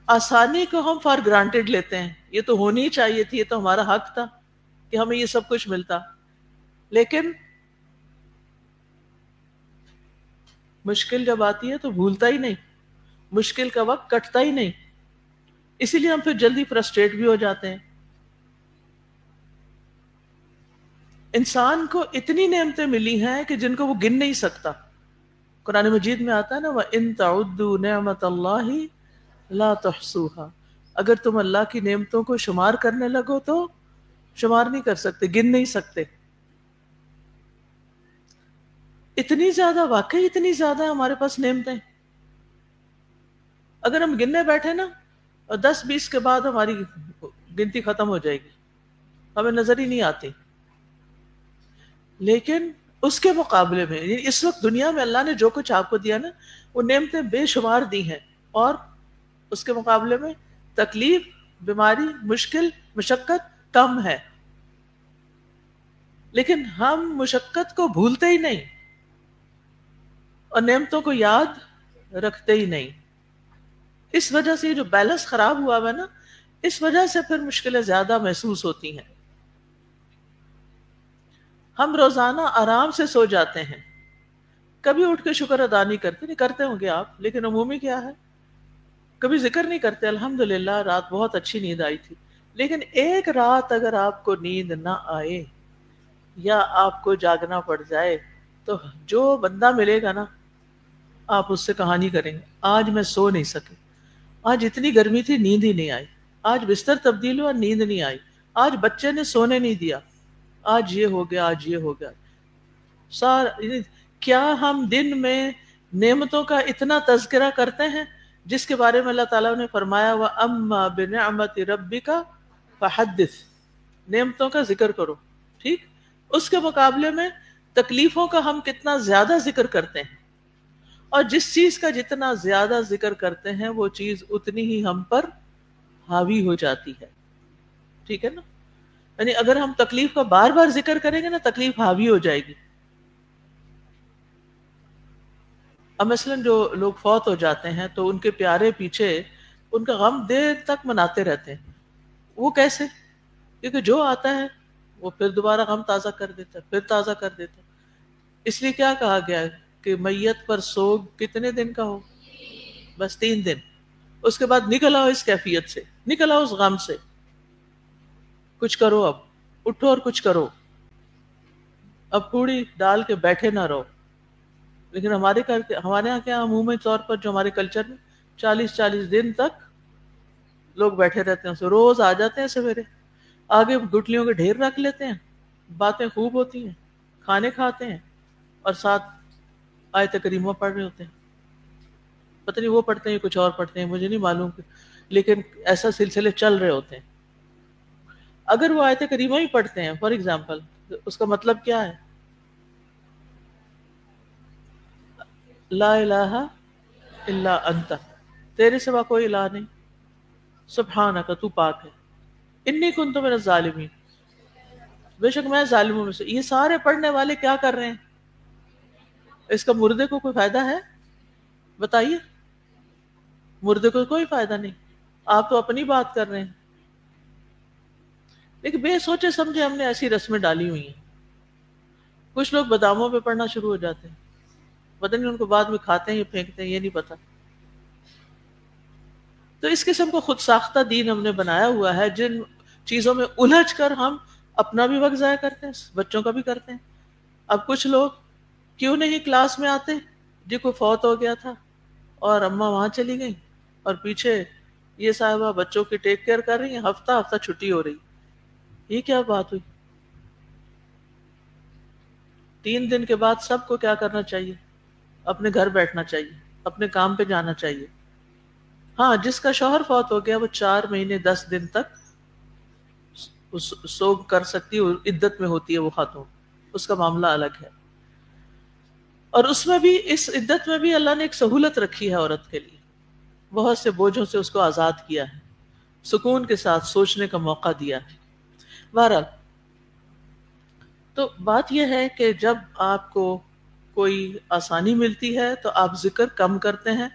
آسانی کو ہم فار گرانٹیڈ لیتے ہیں, یہ تو ہونی چاہیے تھی, یہ تو ہمارا حق تھا کہ ہمیں یہ سب کچھ ملتا. لیکن مشکل جب آتی ہے تو بھولتا ہی نہیں, مشکل کا وقت کٹتا ہی نہیں, اسی لیے ہم پھر جلدی فرسٹریٹ بھی ہو جاتے ہیں. انسان کو اتنی نعمتیں ملی ہیں کہ جن کو وہ گن نہیں سکتا. قرآن مجید میں آتا ہے نا, وَإِن تَعُدُّوا نِعْمَةَ اللَّهِ لَا تُحْصُوهَا, اگر تم اللہ کی نعمتوں کو شمار کرنے لگو تو شمار نہیں کر سکتے, گن نہیں سکتے. اتنی زیادہ, واقعی اتنی زیادہ ہمارے پاس نعمتیں. اگر ہم گننے بیٹھے نا اور 10-20 کے بعد ہماری گنتی ختم ہو جائے گی, ہمیں نظر ہی نہیں آتی. لیکن اس کے مقابلے میں اس وقت دنیا میں اللہ نے جو کچھ آپ کو دیا نا, وہ نعمتیں بے شمار دی ہیں, اور اس کے مقابلے میں تکلیف, بیماری, مشکل, مشقت کم ہے. لیکن ہم مشقت کو بھولتے ہی نہیں اور نعمتوں کو یاد رکھتے ہی نہیں. اس وجہ سے جو بیلنس خراب ہوا ہے نا, اس وجہ سے پھر مشکلیں زیادہ محسوس ہوتی ہیں. ہم روزانہ آرام سے سو جاتے ہیں, کبھی اٹھ کے شکر ادا نہیں کرتے. نہیں کرتے ہوں گے آپ, لیکن عمومی کیا ہے, کبھی ذکر نہیں کرتے الحمدللہ رات بہت اچھی نیند آئی تھی. لیکن ایک رات اگر آپ کو نیند نہ آئے یا آپ کو جاگنا پڑ جائے تو جو بندہ ملے گا نا, آپ اس سے کہانی کریں گے, آج میں سو نہیں سکے, آج اتنی گرمی تھی نیند ہی نہیں آئی, آج بستر تبدیل ہوا نیند نہیں آئی, آج بچے نے سونے نہیں دیا, آج یہ ہو گیا, آج یہ ہو گیا. کیا ہم دن میں نعمتوں کا اتنا تذکرہ کرتے ہیں جس کے بارے میں اللہ تعالیٰ نے فرمایا وَأَمَّا بِنِعْمَةِ رَبِّكَ فَحَدِّثْ, نعمتوں کا ذکر کرو. ٹھیک, اس کے مقابلے میں تکلیفوں کا ہم کتنا زیادہ ذکر کرتے ہیں, اور جس چیز کا جتنا زیادہ ذکر کرتے ہیں وہ چیز اتنی ہی ہم پر حاوی ہو جاتی ہے. ٹھیک ہے نا, یعنی اگر ہم تکلیف کا بار بار ذکر کریں گے نا, تکلیف حاوی ہو جائے گی. اب مثلا جو لوگ فوت ہو جاتے ہیں تو ان کے پیارے پیچھے ان کا غم دیر تک مناتے رہتے ہیں. وہ کیسے؟ کیونکہ جو آتا ہے وہ پھر دوبارہ غم تازہ کر دیتا ہے, پھر تازہ کر دیتا ہے. اس لیے کیا کہا گیا ہے کہ میت پر سوگ کتنے دن کا ہو, بس 3 دن. اس کے بعد نکل آؤ اس کیفیت سے, نکل آؤ اس غم سے, کچھ کرو, اب اٹھو اور کچھ کرو, اب کوڑی ڈال کے بیٹھے نہ رہو. لیکن ہمارے یہاں کیا عمومی طور پر جو ہمارے کلچر میں 40 دن تک لوگ بیٹھے رہتے ہیں، روز آ جاتے ہیں سویرے، آگے گٹلیوں کے ڈھیر رکھ لیتے ہیں، باتیں خوب ہوتی ہیں، کھانے کھاتے ہیں، اور ساتھ آیت کریمہ پڑھ رہے ہوتے ہیں. پتہ نہیں وہ پڑھتے ہیں کچھ اور پڑھتے ہیں، مجھے نہیں معلوم، لیکن ایسا سلسلے چل رہے ہوتے ہیں. اگر وہ آیت کریمہ ہی پڑھتے ہیں فار ایگزامپل، اس کا مطلب کیا ہے؟ لا الہ الا انت، تیرے سوا کوئی الہ نہیں، سبحانک تو پاک ہے، انی کنت من الظالمین، بے شک میں ظالموں میں سے. یہ سارے پڑھنے والے کیا کر رہے ہیں؟ اس کا مردے کو کوئی فائدہ ہے؟ بتائیے. مردے کو کوئی فائدہ نہیں، آپ تو اپنی بات کر رہے ہیں. لیکن بے سوچے سمجھے ہم نے ایسی رسمیں ڈالی ہوئی ہیں. کچھ لوگ باداموں پہ پڑھنا شروع ہو جاتے ہیں، پتہ نہیں ان کو بعد میں کھاتے ہیں یا پھینکتے ہیں، یہ نہیں پتا. تو اس قسم کو خود ساختہ دین ہم نے بنایا ہوا ہے، جن چیزوں میں الجھ کر ہم اپنا بھی وقت ضائع کرتے ہیں، بچوں کا بھی کرتے ہیں. اب کچھ لوگ کیوں نہیں کلاس میں آتے؟ جی کوئی فوت ہو گیا تھا اور اماں وہاں چلی گئی اور پیچھے یہ صاحبہ بچوں کی ٹیک کیئر کر رہی ہیں، ہفتہ ہفتہ چھٹی ہو رہی. یہ کیا بات ہوئی؟ 3 دن کے بعد سب کو کیا کرنا چاہیے؟ اپنے گھر بیٹھنا چاہیے، اپنے کام پہ جانا چاہیے. ہاں، جس کا شوہر فوت ہو گیا وہ 4 مہینے 10 دن تک سوگ کر سکتی ہے، عدت میں ہوتی ہے وہ خاتون، اس کا معاملہ الگ ہے. اور اس میں بھی، اس عدت میں بھی اللہ نے ایک سہولت رکھی ہے عورت کے لیے، بہت سے بوجھوں سے اس کو آزاد کیا ہے، سکون کے ساتھ سوچنے کا موقع دیا ہے. بہرحال تو بات یہ ہے کہ جب آپ کو کوئی آسانی ملتی ہے تو آپ ذکر کم کرتے ہیں،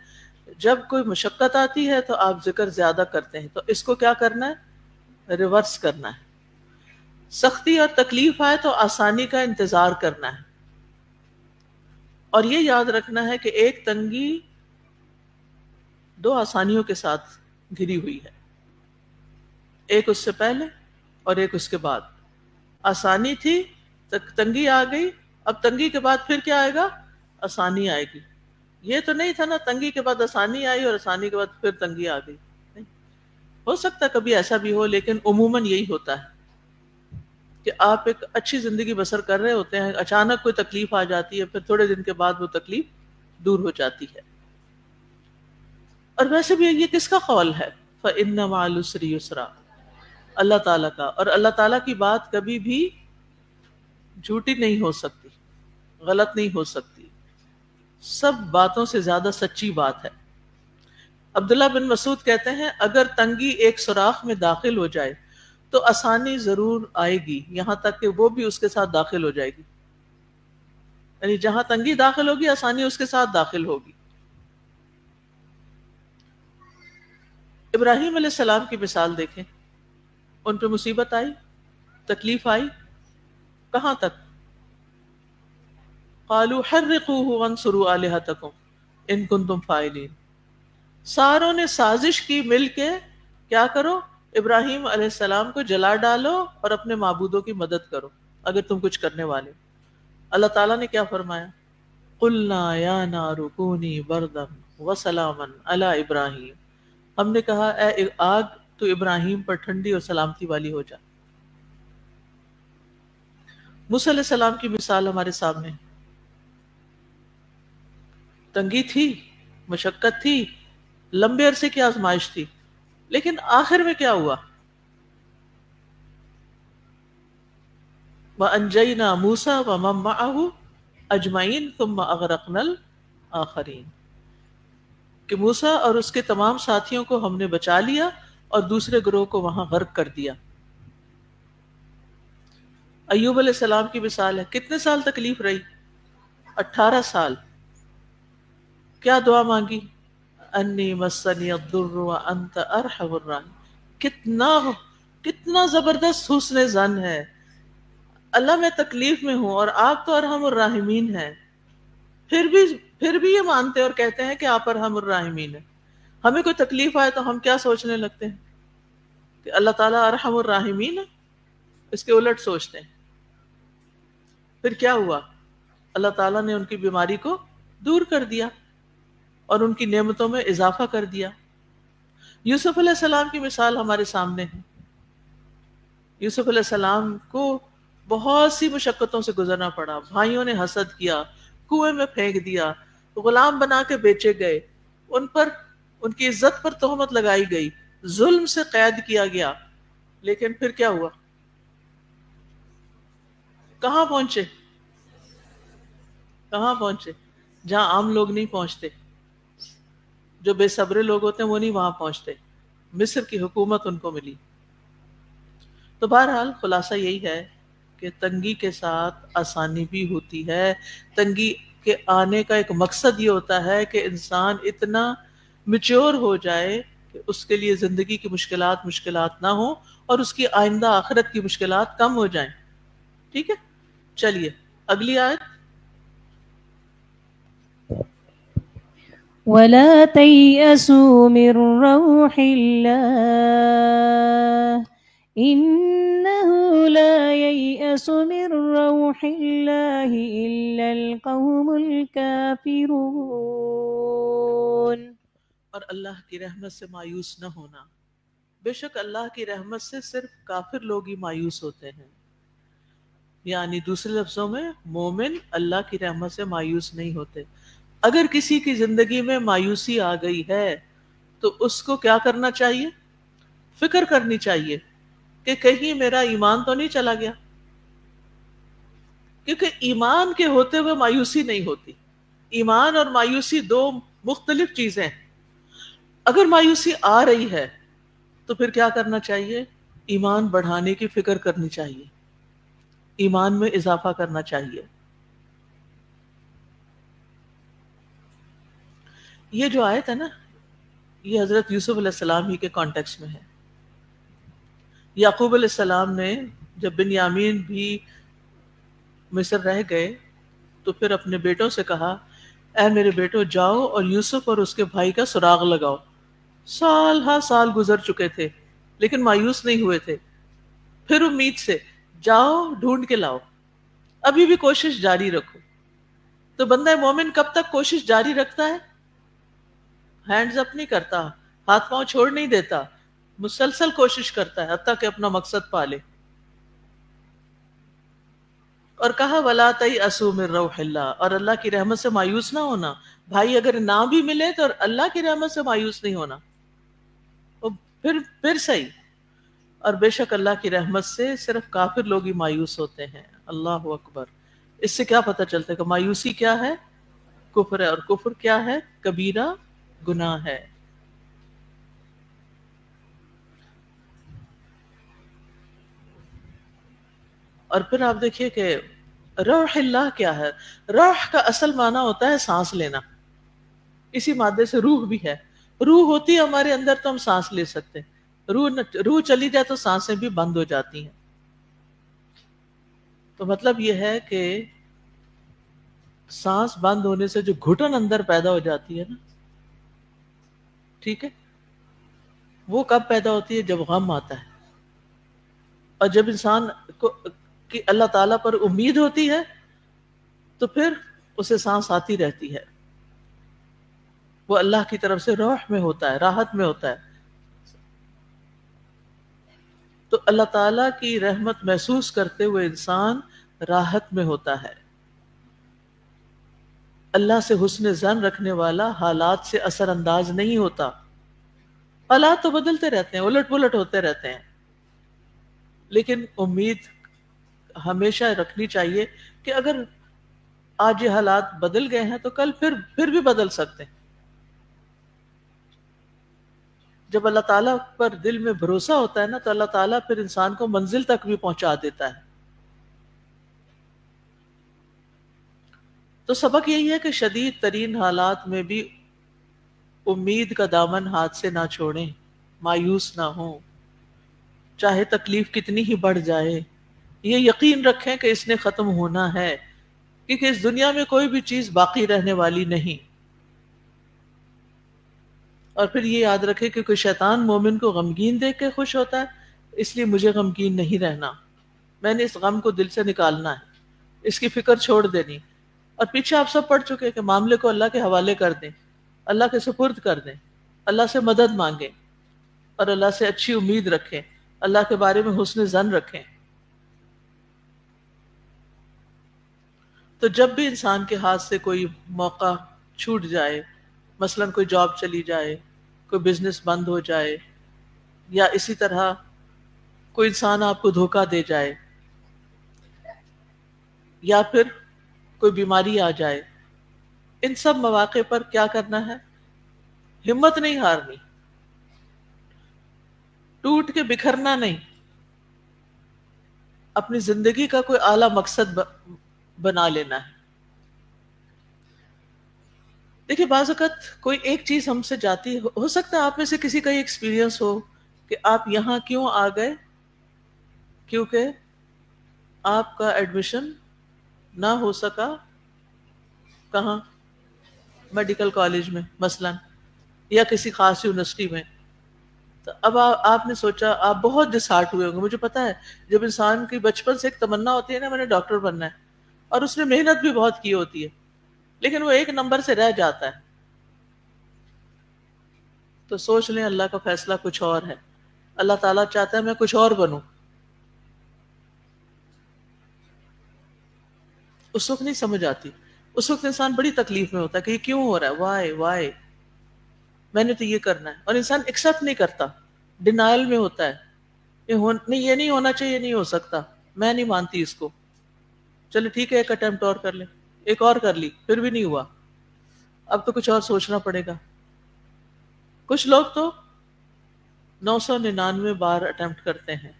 جب کوئی مشقت آتی ہے تو آپ ذکر زیادہ کرتے ہیں. تو اس کو کیا کرنا ہے؟ ریورس کرنا ہے. سختی اور تکلیف آئے تو آسانی کا انتظار کرنا ہے، اور یہ یاد رکھنا ہے کہ ایک تنگی 2 آسانیوں کے ساتھ گھری ہوئی ہے، ایک اس سے پہلے اور ایک اس کے بعد. آسانی تھی، تنگی آ گئی، اب تنگی کے بعد پھر کیا آئے گا؟ آسانی آئے گی. یہ تو نہیں تھا نا تنگی کے بعد آسانی آئی اور آسانی کے بعد پھر تنگی آ گئی. نہیں، ہو سکتا ہے کبھی ایسا بھی ہو، لیکن عموماً یہی ہوتا ہے کہ آپ ایک اچھی زندگی بسر کر رہے ہوتے ہیں، اچانک کوئی تکلیف آ جاتی ہے، پھر تھوڑے دن کے بعد وہ تکلیف دور ہو جاتی ہے. اور ویسے بھی یہ کس کا قول ہے؟ فَإِنَّ مَعَ الْعُسْرِ يُسْرًا، اللہ تعالیٰ کا. اور اللہ تعالیٰ کی بات کبھی بھی جھوٹی نہیں ہو سکتی، غلط نہیں ہو سکتی، سب باتوں سے زیادہ سچی بات ہے. عبداللہ بن مسعود کہتے ہیں اگر تنگی ایک سوراخ میں داخل ہو جائے تو آسانی ضرور آئے گی، یہاں تک کہ وہ بھی اس کے ساتھ داخل ہو جائے گی. یعنی جہاں تنگی داخل ہوگی آسانی اس کے ساتھ داخل ہوگی. ابراہیم علیہ السلام کی مثال دیکھیں، ان پہ مصیبت آئی، تکلیف آئی، کہاں تک؟ قالوا حرقوه وانصروا آلهتكم ان کنتم فاعلین. ساروں نے سازش کی مل کے، کیا کرو؟ ابراہیم علیہ السلام کو جلا ڈالو اور اپنے معبودوں کی مدد کرو اگر تم کچھ کرنے والے. اللہ تعالیٰ نے کیا فرمایا؟ قلنا یا نار کونی بردا وسلاما علی ابراہیم، ہم نے کہا اے آگ تو ابراہیم پر ٹھنڈی اور سلامتی والی ہو جا. موسیٰ علیہ السلام کی مثال ہمارے سامنے، تنگی تھی، مشقت تھی، لمبے عرصے کی آزمائش تھی، لیکن آخر میں کیا ہوا؟ وَأَنْجَيْنَا مُوسَىٰ وَمَن مَّعَهُ أَجْمَعِينَ ثُمَّ أَغْرَقْنَا الْآخَرِينَ، کہ موسیٰ اور اس کے تمام ساتھیوں کو ہم نے بچا لیا اور دوسرے گروہ کو وہاں غرق کر دیا. ایوب علیہ السلام کی مثال ہے، کتنے سال تکلیف رہی؟ 18 سال. کیا دعا مانگی؟ انی مسنی الضر وانت ارحم الراحمین. کتنا زبردست حسن زن ہے، اللہ میں تکلیف میں ہوں اور آپ تو ارحم الراحمین ہیں. پھر بھی یہ مانتے اور کہتے ہیں کہ آپ ارحم الراحمین ہیں. ہمیں کوئی تکلیف آئے تو ہم کیا سوچنے لگتے ہیں؟ کہ اللہ تعالیٰ ارحم الراحمین ہے. اس کے الٹ سوچتے ہیں. پھر کیا ہوا؟ اللہ تعالیٰ نے ان کی بیماری کو دور کر دیا اور ان کی نعمتوں میں اضافہ کر دیا. یوسف علیہ السلام کی مثال ہمارے سامنے ہے. یوسف علیہ السلام کو بہت سی مشقتوں سے گزرنا پڑا. بھائیوں نے حسد کیا، کنویں میں پھینک دیا، غلام بنا کے بیچے گئے، ان کی عزت پر تہمت لگائی گئی، ظلم سے قید کیا گیا. لیکن پھر کیا ہوا؟ کہاں پہنچے؟ جہاں عام لوگ نہیں پہنچتے، جو بے صبرے لوگ ہوتے ہیں وہ نہیں وہاں پہنچتے. مصر کی حکومت ان کو ملی. تو بہرحال خلاصہ یہی ہے کہ تنگی کے ساتھ آسانی بھی ہوتی ہے. تنگی کے آنے کا ایک مقصد یہ ہوتا ہے کہ انسان اتنا میچور ہو جائے کہ اس کے لیے زندگی کی مشکلات نہ ہوں اور اس کی آئندہ آخرت کی مشکلات کم ہو جائیں. ٹھیک ہے، چلیے اگلی آیت. وَلَا تَيْأَسُوا مِن رَّوْحِ اللَّهِ إِنَّهُ لَا يَيْأَسُ مِن رَّوْحِ اللَّهِ إِلَّا الْقَوْمُ الْكَافِرُونَ. اور اللہ کی رحمت سے مایوس نہ ہونا. بے شک اللہ کی رحمت سے صرف کافر لوگ ہی مایوس ہوتے ہیں. یعنی دوسرے لفظوں میں مومن اللہ کی رحمت سے مایوس نہیں ہوتے. اگر کسی کی زندگی میں مایوسی آ گئی ہے تو اس کو کیا کرنا چاہیے؟ فکر کرنی چاہیے کہ کہیں میرا ایمان تو نہیں چلا گیا. کیونکہ ایمان کے ہوتے ہوئے مایوسی نہیں ہوتی. ایمان اور مایوسی دو مختلف چیزیں ہیں. اگر مایوسی آ رہی ہے تو پھر کیا کرنا چاہیے؟ ایمان بڑھانے کی فکر کرنی چاہیے، ایمان میں اضافہ کرنا چاہیے. یہ جو آیت ہے نا، یہ حضرت یوسف علیہ السلام ہی کے کانٹیکس میں ہے. یعقوب علیہ السلام نے جب بنیامین بھی مصر رہ گئے تو پھر اپنے بیٹوں سے کہا، اے میرے بیٹو جاؤ اور یوسف اور اس کے بھائی کا سراغ لگاؤ. سال ہا سال گزر چکے تھے لیکن مایوس نہیں ہوئے تھے. پھر امید سے جاؤ ڈھونڈ کے لاؤ، ابھی بھی کوشش جاری رکھو. تو بندہ مومن کب تک کوشش جاری رکھتا ہے؟ ہینڈز اپ نہیں کرتا، ہاتھ پاؤں چھوڑ نہیں دیتا، مسلسل کوشش کرتا ہے حتیٰ کہ اپنا مقصد پا لے. اور کہا وَلَا تَيْأَسُوا مِن رَّوْحِ اللَّهِ، اور اللہ کی رحمت سے مایوس نہ ہونا. بھائی اگر نہ بھی ملے تو اللہ کی رحمت سے مایوس نہیں ہونا. پھر صحیح. اور بے شک اللہ کی رحمت سے صرف کافر لوگ ہی مایوس ہوتے ہیں. اللہ اکبر. اس سے کیا پتہ چلتا ہے کہ مایوسی کیا ہے؟ کفر ہے. اور کفر کیا ہے؟ کبیرہ گناہ ہے. اور پھر آپ دیکھیے کہ روح اللہ کیا ہے. روح کا اصل معنی ہوتا ہے سانس لینا. اسی مادے سے روح بھی ہے. روح ہوتی ہے ہمارے اندر تو ہم سانس لے سکتے ہیں. روح چلی جائے تو سانسیں بھی بند ہو جاتی ہیں. تو مطلب یہ ہے کہ سانس بند ہونے سے جو گھٹن اندر پیدا ہو جاتی ہے نا، ٹھیک ہے، وہ کب پیدا ہوتی ہے؟ جب غم آتا ہے. اور جب انسان کو کہ اللہ تعالیٰ پر امید ہوتی ہے تو پھر اسے سانس آتی رہتی ہے. وہ اللہ کی طرف سے روح میں ہوتا ہے، راحت میں ہوتا ہے. تو اللہ تعالیٰ کی رحمت محسوس کرتے ہوئے انسان راحت میں ہوتا ہے. اللہ سے حسن ظن رکھنے والا حالات سے اثر انداز نہیں ہوتا. حالات تو بدلتے رہتے ہیں، الٹ پلٹ ہوتے رہتے ہیں، لیکن امید ہمیشہ رکھنی چاہیے کہ اگر آج یہ حالات بدل گئے ہیں تو کل پھر بھی بدل سکتے ہیں. جب اللہ تعالیٰ پر دل میں بھروسہ ہوتا ہے نا تو اللہ تعالیٰ پھر انسان کو منزل تک بھی پہنچا دیتا ہے. تو سبق یہی ہے کہ شدید ترین حالات میں بھی امید کا دامن ہاتھ سے نہ چھوڑیں، مایوس نہ ہوں، چاہے تکلیف کتنی ہی بڑھ جائے. یہ یقین رکھیں کہ اس نے ختم ہونا ہے، کیونکہ اس دنیا میں کوئی بھی چیز باقی رہنے والی نہیں. اور پھر یہ یاد رکھیں کہ کوئی شیطان مومن کو غمگین دیکھ کے خوش ہوتا ہے، اس لیے مجھے غمگین نہیں رہنا، میں نے اس غم کو دل سے نکالنا ہے، اس کی فکر چھوڑ دینی. اور پیچھے آپ سب پڑھ چکے کہ معاملے کو اللہ کے حوالے کر دیں، اللہ کے سپرد کر دیں، اللہ سے مدد مانگیں اور اللہ سے اچھی امید رکھیں، اللہ کے بارے میں حسن ظن رکھیں. تو جب بھی انسان کے ہاتھ سے کوئی موقع چھوٹ جائے، مثلا کوئی جاب چلی جائے، کوئی بزنس بند ہو جائے، یا اسی طرح کوئی انسان آپ کو دھوکہ دے جائے، یا پھر کوئی بیماری آ جائے، ان سب مواقع پر کیا کرنا ہے؟ ہمت نہیں ہارنی، ٹوٹ کے بکھرنا نہیں، اپنی زندگی کا کوئی اعلیٰ مقصد بنا لینا ہے. دیکھیے بعض اوقات کوئی ایک چیز ہم سے جاتی ہو سکتا ہے آپ میں سے کسی کا یہ ایکسپیرینس ہو کہ آپ یہاں کیوں آ گئے، کیونکہ آپ کا ایڈمیشن نہ ہو سکا کہاں، میڈیکل کالج میں مثلا، یا کسی خاص یونیورسٹی میں. تو اب آپ نے سوچا، آپ بہت ڈسہارٹ ہوئے ہوں گے. مجھے پتا ہے جب انسان کی بچپن سے ایک تمنا ہوتی ہے نا میں نے ڈاکٹر بننا ہے، اور اس نے محنت بھی بہت کی ہوتی ہے، لیکن وہ ایک نمبر سے رہ جاتا ہے، تو سوچ لیں اللہ کا فیصلہ کچھ اور ہے. اللہ تعالیٰ چاہتا ہے میں کچھ اور بنوں. اس وقت نہیں سمجھ آتی، اس وقت انسان بڑی تکلیف میں ہوتا ہے کہ یہ کیوں ہو رہا ہے، وائی میں نے تو یہ کرنا ہے. اور انسان ایکسپٹ نہیں کرتا، ڈینائل میں ہوتا ہے، یہ نہیں ہونا چاہیے، نہیں ہو سکتا، میں نہیں مانتی اس کو. چلو ٹھیک ہے ایک اٹیمپٹ اور کر لیں، ایک اور کر لی، پھر بھی نہیں ہوا، اب تو کچھ اور سوچنا پڑے گا. کچھ لوگ تو 999 بار اٹیمپٹ کرتے ہیں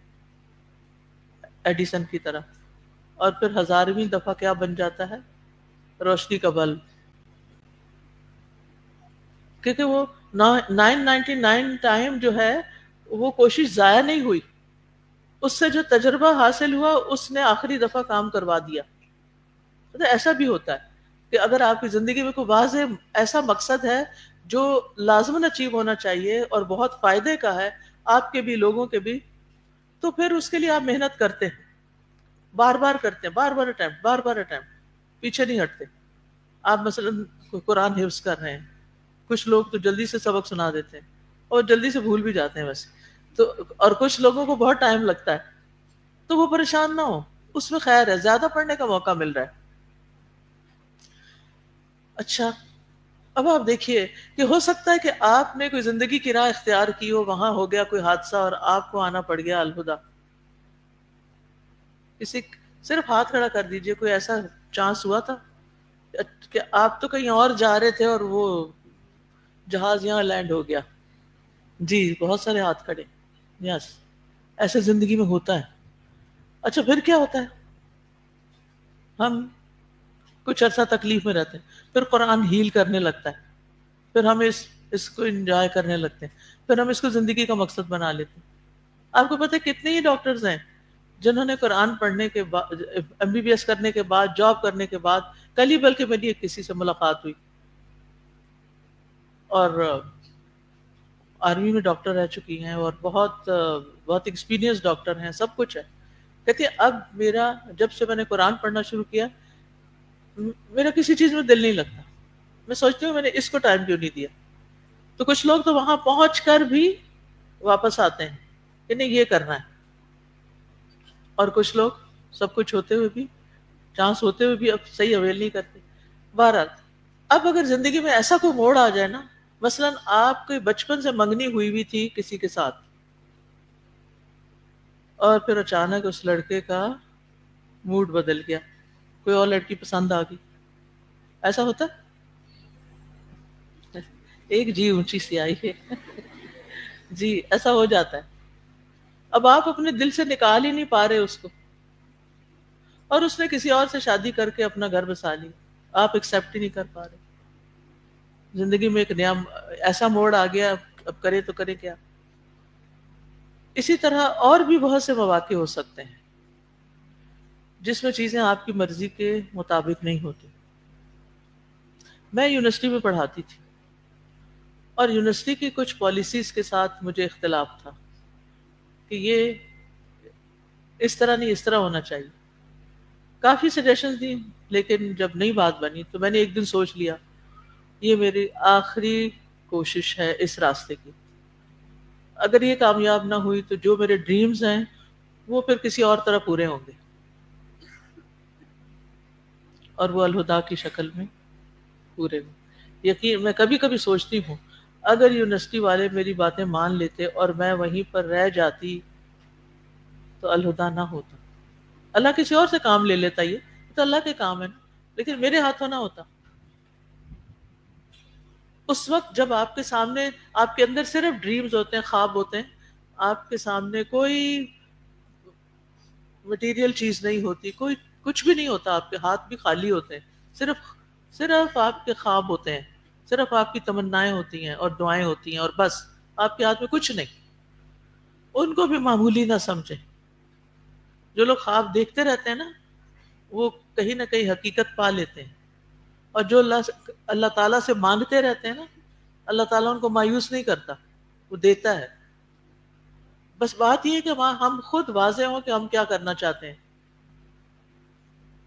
ایڈیسن کی طرح، اور پھر 1000ویں دفعہ کیا بن جاتا ہے؟ روشنی کا بلب. کیونکہ وہ 999 ٹائم جو ہے وہ کوشش ضائع نہیں ہوئی، اس سے جو تجربہ حاصل ہوا اس نے آخری دفعہ کام کروا دیا. تو ایسا بھی ہوتا ہے کہ اگر آپ کی زندگی میں کوئی واضح ایسا مقصد ہے جو لازماً اچیو ہونا چاہیے اور بہت فائدے کا ہے آپ کے بھی لوگوں کے بھی، تو پھر اس کے لیے آپ محنت کرتے ہیں، بار بار کرتے ہیں، بار بار اٹیمپٹ، پیچھے نہیں ہٹتے. آپ مثلا قرآن حفظ کر رہے ہیں، کچھ لوگ تو جلدی سے سبق سنا دیتے ہیں اور جلدی سے بھول بھی جاتے ہیں ویسے تو، اور کچھ لوگوں کو بہت ٹائم لگتا ہے، تو وہ پریشان نہ ہو، اس میں خیر ہے، زیادہ پڑھنے کا موقع مل رہا ہے. اچھا اب آپ دیکھیے کہ ہو سکتا ہے کہ آپ نے کوئی زندگی کی راہ اختیار کی ہو، وہاں ہو گیا کوئی حادثہ اور آپ کو آنا پڑ گیا الہدا. کسی صرف ہاتھ کھڑا کر دیجئے، کوئی ایسا چانس ہوا تھا کہ آپ تو کہیں اور جا رہے تھے اور وہ جہاز یہاں لینڈ ہو گیا؟ جی بہت سارے ہاتھ کھڑے. یس ایسے زندگی میں ہوتا ہے. اچھا پھر کیا ہوتا ہے؟ ہم کچھ عرصہ تکلیف میں رہتے ہیں، پھر قرآن ہیل کرنے لگتا ہے، پھر ہم اس کو انجوائے کرنے لگتے ہیں، پھر ہم اس کو زندگی کا مقصد بنا لیتے ہیں. آپ کو پتہ ہے کتنے ہی ڈاکٹرز ہیں جنہوں نے قرآن پڑھنے کے بعد، MBBS کرنے کے بعد، جاب کرنے کے بعد، کل ہی بلکہ میری کسی سے ملاقات ہوئی اور آرمی میں ڈاکٹر رہ چکی ہیں اور بہت ایکسپیرینس ڈاکٹر ہیں، سب کچھ ہے. کہتے ہیں اب میرا جب سے میں نے قرآن پڑھنا شروع کیا میرا کسی چیز میں دل نہیں لگتا، میں سوچتی ہوں میں نے اس کو ٹائم کیوں نہیں دیا. تو کچھ لوگ تو وہاں پہنچ کر بھی واپس آتے ہیں کہ نہیں یہ کرنا ہے، اور کچھ لوگ سب کچھ ہوتے ہوئے بھی، چانس ہوتے ہوئے بھی اب صحیح اویل نہیں کرتے. بہرحال اب اگر زندگی میں ایسا کوئی موڑ آ جائے نا، مثلا آپ کے بچپن سے منگنی ہوئی تھی کسی کے ساتھ اور پھر اچانک اس لڑکے کا موڈ بدل گیا، کوئی اور لڑکی پسند آ گئی، ایسا ہوتا ہے؟ ایک جی اونچی سی آئی ہے جی ایسا ہو جاتا ہے. اب آپ اپنے دل سے نکال ہی نہیں پا رہے اس کو، اور اس نے کسی اور سے شادی کر کے اپنا گھر بسا لی، آپ ایکسپٹ ہی نہیں کر پا رہے. زندگی میں ایک نیا ایسا موڑ آ گیا، اب کرے تو کرے کیا. اسی طرح اور بھی بہت سے مواقع ہو سکتے ہیں جس میں چیزیں آپ کی مرضی کے مطابق نہیں ہوتی. میں یونیورسٹی میں پڑھاتی تھی اور یونیورسٹی کی کچھ پالیسیز کے ساتھ مجھے اختلاف تھا کہ یہ اس طرح نہیں، اس طرح ہونا چاہیے. کافی سجیشنز دی، لیکن جب نئی بات بنی تو میں نے ایک دن سوچ لیا یہ میری آخری کوشش ہے اس راستے کی. اگر یہ کامیاب نہ ہوئی تو جو میرے ڈریمز ہیں وہ پھر کسی اور طرح پورے ہوں گے، اور وہ الہدا کی شکل میں پورے ہوں. یقین میں کبھی کبھی سوچتی ہوں اگر یونیورسٹی والے میری باتیں مان لیتے اور میں وہیں پر رہ جاتی تو الہدا نہ ہوتا. اللہ کسی اور سے کام لے لیتا، یہ تو اللہ کے کام ہے نا، لیکن میرے ہاتھوں نہ ہوتا. اس وقت جب آپ کے سامنے، آپ کے اندر صرف ڈریمز ہوتے ہیں، خواب ہوتے ہیں، آپ کے سامنے کوئی مٹیریل چیز نہیں ہوتی، کوئی کچھ بھی نہیں ہوتا، آپ کے ہاتھ بھی خالی ہوتے ہیں، صرف آپ کے خواب ہوتے ہیں، صرف آپ کی تمنائیں ہوتی ہیں اور دعائیں ہوتی ہیں، اور بس آپ کے ہاتھ میں کچھ نہیں. ان کو بھی معمولی نہ سمجھیں. جو لوگ خواب دیکھتے رہتے ہیں نا وہ کہیں نہ کہیں حقیقت پا لیتے ہیں، اور جو اللہ تعالیٰ سے مانگتے رہتے ہیں نا اللہ تعالیٰ ان کو مایوس نہیں کرتا، وہ دیتا ہے. بس بات یہ ہے کہ ہم خود واضح ہوں کہ ہم کیا کرنا چاہتے ہیں.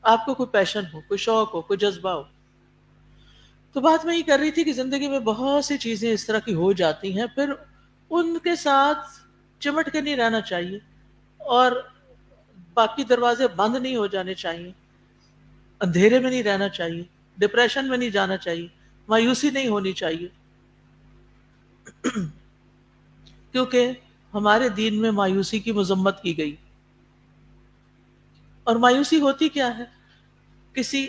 آپ کو کوئی پیشن ہو، کوئی شوق ہو، کوئی جذبہ ہو. تو بات میں یہ کر رہی تھی کہ زندگی میں بہت سی چیزیں اس طرح کی ہو جاتی ہیں، پھر ان کے ساتھ چمٹ کے نہیں رہنا چاہیے، اور باقی دروازے بند نہیں ہو جانے چاہیے، اندھیرے میں نہیں رہنا چاہیے، ڈپریشن میں نہیں جانا چاہیے، مایوسی نہیں ہونی چاہیے. کیونکہ ہمارے دین میں مایوسی کی مذمت کی گئی. اور مایوسی ہوتی کیا ہے؟ کسی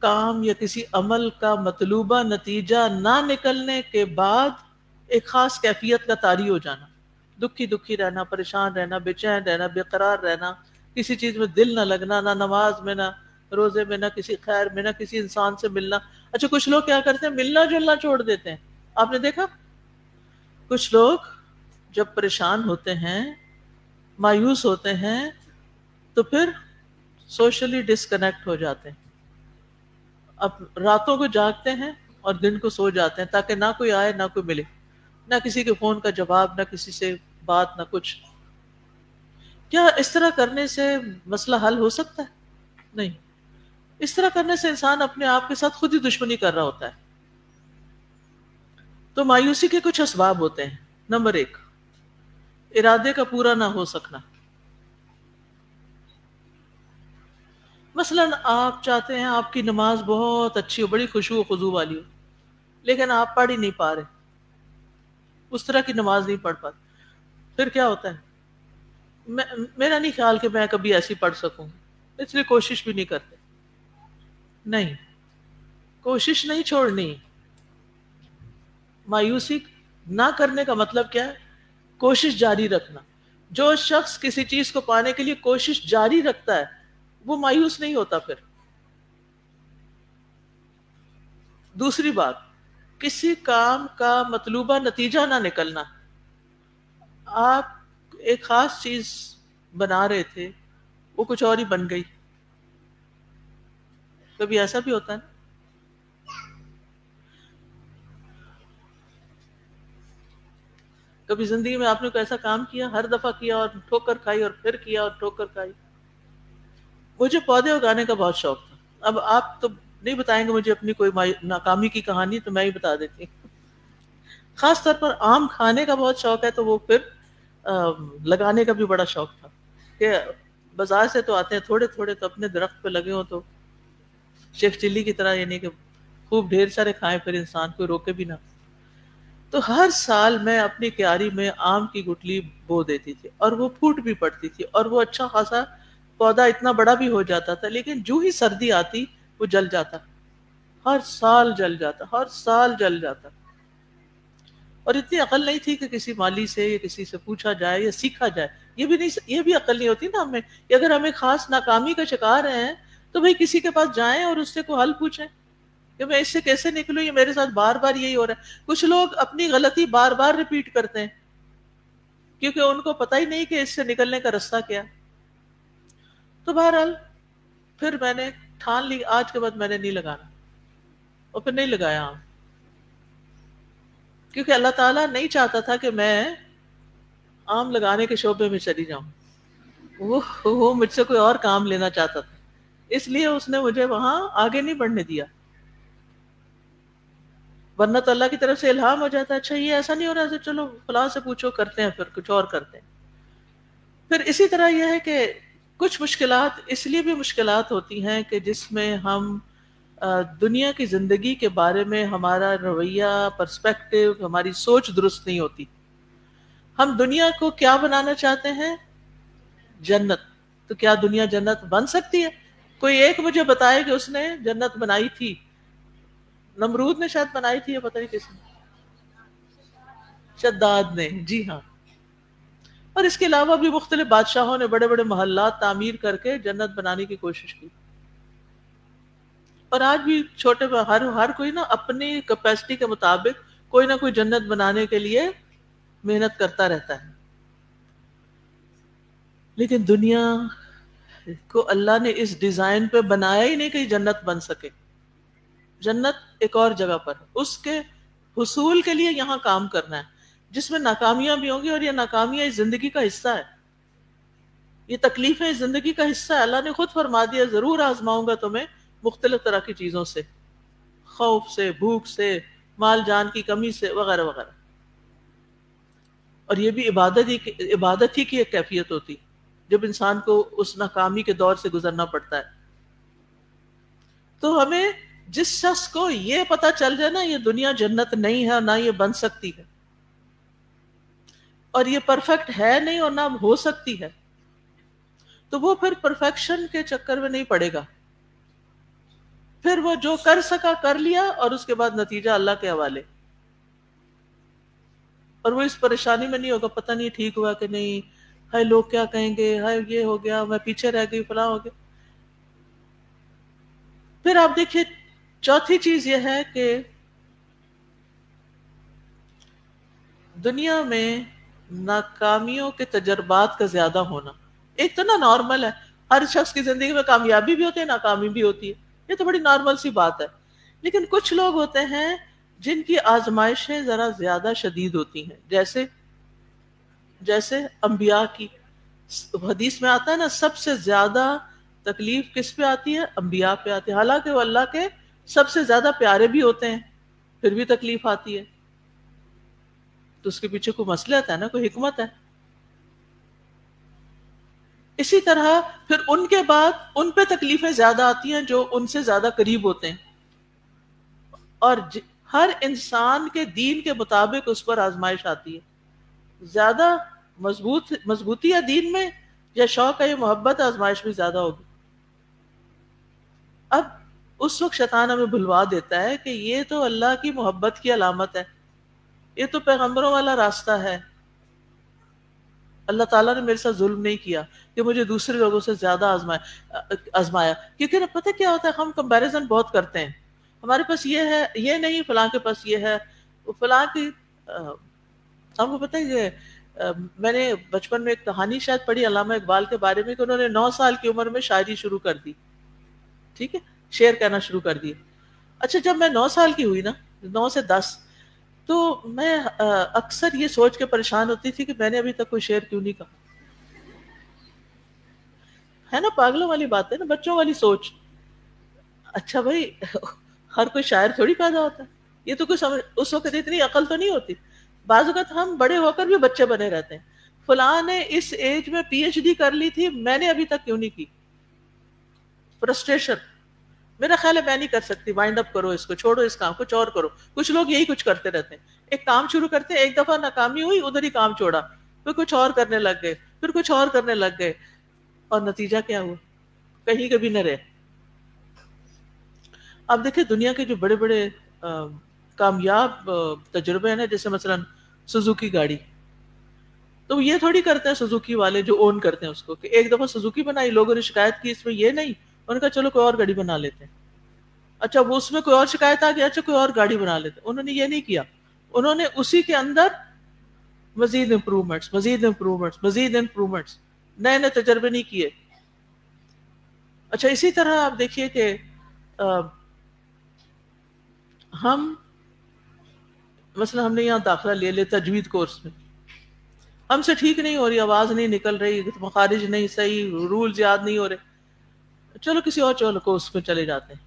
کام یا کسی عمل کا مطلوبہ نتیجہ نہ نکلنے کے بعد ایک خاص کیفیت کا طاری ہو جانا، دکھی رہنا، پریشان رہنا، بے چین رہنا، بے قرار رہنا، کسی چیز میں دل نہ لگنا، نہ نماز میں، نہ روزے میں، نہ کسی خیر میں، نہ کسی انسان سے ملنا. اچھا کچھ لوگ کیا کرتے ہیں، ملنا جلنا چھوڑ دیتے ہیں. آپ نے دیکھا کچھ لوگ جب پریشان ہوتے ہیں، مایوس ہوتے ہیں، تو پھر سوشلی ڈسکنیکٹ ہو جاتے ہیں. اب راتوں کو جاگتے ہیں اور دن کو سو جاتے ہیں تاکہ نہ کوئی آئے نہ کوئی ملے، نہ کسی کے فون کا جواب، نہ کسی سے بات، نہ کچھ. کیا اس طرح کرنے سے مسئلہ حل ہو سکتا ہے؟ نہیں. اس طرح کرنے سے انسان اپنے آپ کے ساتھ خود ہی دشمنی کر رہا ہوتا ہے. تو مایوسی کے کچھ اسباب ہوتے ہیں. نمبر 1، ارادے کا پورا نہ ہو سکنا. مثلا آپ چاہتے ہیں آپ کی نماز بہت اچھی ہو، بڑی خشوع و خضوع والی ہو، لیکن آپ پڑھ ہی نہیں پا رہے، اس طرح کی نماز نہیں پڑھ پاتے. پھر کیا ہوتا ہے؟ میرا نہیں خیال کہ میں کبھی ایسی پڑھ سکوں، اس لیے کوشش بھی نہیں کرتے. نہیں، کوشش نہیں چھوڑنی. مایوسی نہ کرنے کا مطلب کیا ہے؟ کوشش جاری رکھنا. جو شخص کسی چیز کو پانے کے لیے کوشش جاری رکھتا ہے وہ مایوس نہیں ہوتا. پھر دوسری بات، کسی کام کا مطلوبہ نتیجہ نہ نکلنا. آپ ایک خاص چیز بنا رہے تھے، وہ کچھ اور ہی بن گئی. کبھی ایسا بھی ہوتا ہے نا. کبھی زندگی میں آپ نے کوئی ایسا کام کیا، ہر دفعہ کیا اور ٹھوکر کھائی، اور پھر کیا اور ٹھوکر کھائی. مجھے پودے اگانے کا بہت شوق تھا. اب آپ تو نہیں بتائیں گے مجھے اپنی کوئی ناکامی کی کہانی، تو میں ہی بتا دیتی ہوں. خاص طور پر آم کھانے کا بہت شوق ہے، تو وہ پھر لگانے کا بھی بڑا شوق تھا کہ بازار سے تو آتے ہیں تھوڑے تھوڑے، تو اپنے درخت پہ لگے ہوں تو شیخ چلی کی طرح، یعنی کہ خوب ڈھیر سارے کھائیں، پھر انسان کوئی روکے بھی نہ. تو ہر سال میں اپنی کیاری میں آم کی گٹلی بو دیتی تھی، اور وہ پھوٹ بھی پڑتی تھی، اور وہ اچھا خاصا پودا اتنا بڑا بھی ہو جاتا تھا. لیکن جو ہی سردی آتی وہ جل جاتا، ہر سال جل جاتا، ہر سال جل جاتا. اور اتنی عقل نہیں تھی کہ کسی مالی سے یا کسی سے پوچھا جائے یا سیکھا جائے. یہ بھی عقل نہیں ہوتی نا ہمیں کہ اگر ہم ایک خاص ناکامی کا شکار ہیں تو بھئی کسی کے پاس جائیں اور اس سے کوئی حل پوچھیں کہ میں اس سے کیسے نکلوں، یہ میرے ساتھ بار بار یہی ہو رہا ہے. کچھ لوگ اپنی غلطی بار بار ریپیٹ کرتے ہیں کیونکہ ان کو پتہ ہی نہیں کہ اس سے نکلنے کا راستہ کیا. تو بہرحال پھر میں نے ٹھان لی آج کے بعد میں نے نہیں لگانا، اور پھر نہیں لگایا آم. کیونکہ اللہ تعالیٰ نہیں چاہتا تھا کہ میں آم لگانے کے شعبے میں چلی جاؤں، وہ مجھ سے کوئی اور کام لینا چاہتا تھا. اس لیے اس نے مجھے وہاں آگے نہیں بڑھنے دیا، ورنہ تو اللہ کی طرف سے الہام ہو جاتا ہے اچھا یہ ایسا نہیں ہو رہا، چلو فلاں سے پوچھو، کرتے ہیں، پھر کچھ اور کرتے ہیں۔ پھر اسی طرح یہ ہے کہ کچھ مشکلات اس لیے بھی مشکلات ہوتی ہیں کہ جس میں ہم دنیا کی زندگی کے بارے میں ہمارا رویہ، پرسپیکٹو، ہماری سوچ درست نہیں ہوتی۔ ہم دنیا کو کیا بنانا چاہتے ہیں؟ جنت۔ تو کیا دنیا جنت بن سکتی ہے؟ کوئی ایک مجھے بتائے کہ اس نے جنت بنائی تھی۔ نمرود نے شاید بنائی تھی، یا پتہ نہیں کس نے، شداد نے، جی ہاں۔ اور اس کے علاوہ بھی مختلف بادشاہوں نے بڑے بڑے محلات تعمیر کر کے جنت بنانے کی کوشش کی، اور آج بھی چھوٹے ہر کوئی نا اپنی کیپیسٹی کے مطابق کوئی نہ کوئی جنت بنانے کے لیے محنت کرتا رہتا ہے۔ لیکن دنیا کو اللہ نے اس ڈیزائن پہ بنایا ہی نہیں کہ جنت بن سکے۔ جنت ایک اور جگہ پر ہے، اس کے حصول کے لیے یہاں کام کرنا ہے، جس میں ناکامیاں بھی ہوں گی، اور یہ ناکامیاں اس زندگی کا حصہ ہے، یہ تکلیفیں اس زندگی کا حصہ ہے۔ اللہ نے خود فرما دیا ضرور آزماؤں گا تمہیں مختلف طرح کی چیزوں سے، خوف سے، بھوک سے، مال جان کی کمی سے، وغیرہ وغیرہ۔ اور یہ بھی عبادت ہی کی ایک کیفیت ہوتی جب انسان کو اس ناکامی کے دور سے گزرنا پڑتا ہے۔ تو ہمیں جس شخص کو یہ پتا چل جائے نا یہ دنیا جنت نہیں ہے اور نہ یہ بن سکتی ہے، اور یہ پرفیکٹ ہے نہیں اور نہ ہو سکتی ہے، تو وہ پھر پرفیکشن کے چکر میں نہیں پڑے گا، پھر وہ جو کر سکا کر لیا، اور اس کے بعد نتیجہ اللہ کے حوالے، اور وہ اس پریشانی میں نہیں ہوگا پتہ نہیں ٹھیک ہوا کہ نہیں، ہائے لوگ کیا کہیں گے، ہائے یہ ہو گیا، میں پیچھے رہ گئی، فلاں ہو گیا۔ پھر آپ دیکھیے چوتھی چیز یہ ہے کہ دنیا میں ناکامیوں کے تجربات کا زیادہ ہونا، ایک تو نا نارمل ہے، ہر شخص کی زندگی میں کامیابی بھی ہوتی ہے، ناکامی بھی ہوتی ہے، یہ تو بڑی نارمل سی بات ہے۔ لیکن کچھ لوگ ہوتے ہیں جن کی آزمائشیں ذرا زیادہ شدید ہوتی ہیں، جیسے انبیاء کی حدیث میں آتا ہے نا، سب سے زیادہ تکلیف کس پہ آتی ہے؟ انبیاء پہ آتی ہے، حالانکہ وہ اللہ کے سب سے زیادہ پیارے بھی ہوتے ہیں، پھر بھی تکلیف آتی ہے، تو اس کے پیچھے کوئی مصلحت ہے نا، کوئی حکمت ہے۔ اسی طرح پھر ان کے بعد ان پہ تکلیفیں زیادہ آتی ہیں جو ان سے زیادہ قریب ہوتے ہیں، اور ہر انسان کے دین کے مطابق اس پر آزمائش آتی ہے، زیادہ مضبوطی ہے دین میں یا شوق ہے یا محبت، آزمائش بھی زیادہ ہوگی۔ اب اس وقت شیطان ہمیں بھلوا دیتا ہے کہ یہ تو اللہ کی محبت کی علامت ہے، یہ تو پیغمبروں والا راستہ ہے، اللہ تعالیٰ نے میرے ساتھ ظلم نہیں کیا کہ مجھے دوسرے لوگوں سے زیادہ آزمایا۔ کیونکہ پتہ کیا ہوتا ہے، ہم کمپیریزن بہت کرتے ہیں، ہمارے پاس یہ ہے، یہ نہیں، فلاں کے پاس یہ ہے، فلاں کی آپ کو پتہ ہے میں نے بچپن میں ایک کہانی شاید پڑھی علامہ اقبال کے بارے میں کہ انہوں نے 9 سال کی عمر میں شاعری شروع کر دی، ٹھیک ہے، شعر کہنا شروع کر دیے۔ اچھا جب میں 9 سال کی ہوئی نا، 9 سے 10، تو میں اکثر یہ سوچ کے پریشان ہوتی تھی کہ میں نے ابھی تک کوئی شعر کیوں نہیں کہا، ہے نا، پاگلوں والی بات ہے نا، بچوں والی سوچ۔ اچھا بھائی ہر کوئی شاعر تھوڑی پیدا ہوتا ہے، یہ تو کچھ اس وقت اتنی عقل تو نہیں ہوتی، بعض اوقات ہم بڑے ہو کر بھی بچے بنے رہتے ہیں۔ فلاں نے اس ایج میں پی ایچ ڈی کر لی تھی، میں نے ابھی تک کیوں نہیں کی، فرسٹریشن، میرا خیال ہے میں نہیں کر سکتی، وائنڈ اپ کرو اس کو، چھوڑو اس کام، کچھ اور کرو۔ کچھ لوگ یہی کچھ کرتے رہتے ہیں، ایک کام شروع کرتے ہیں، ایک دفعہ ناکامی ہوئی، ادھر ہی کام چھوڑا، پھر کچھ اور کرنے لگ گئے، پھر کچھ اور کرنے لگ گئے، اور نتیجہ کیا ہوا؟ کہیں کبھی نہ رہے۔ اب دیکھیں دنیا کے جو بڑے بڑے کامیاب تجربے ہیں، جیسے مثلا سوزوکی گاڑی، تو یہ تھوڑی کرتے ہیں سوزوکی والے جو اون کرتے ہیں اس کو، کہ ایک دفعہ سوزوکی بنائی، لوگوں نے شکایت کی اس میں یہ نہیں، انہوں نے کہا چلو کوئی اور گاڑی بنا لیتے ہیں۔ اچھا وہ اس میں کوئی اور شکایت آ گیا، اچھا کوئی اور گاڑی بنا لیتے ہیں۔ انہوں نے یہ نہیں کیا، انہوں نے اسی کے اندر مزید امپروومنٹس، نئے نئے تجربے نہیں کیے۔ اچھا اسی طرح آپ دیکھیے کہ ہم مثلا ہم نے یہاں داخلہ لے لیا تجوید کورس میں، ہم سے ٹھیک نہیں ہو رہی، آواز نہیں نکل رہی، مخارج نہیں صحیح، رولز یاد نہیں ہو رہے، چلو کسی اور چلو کورس پہ چلے جاتے ہیں،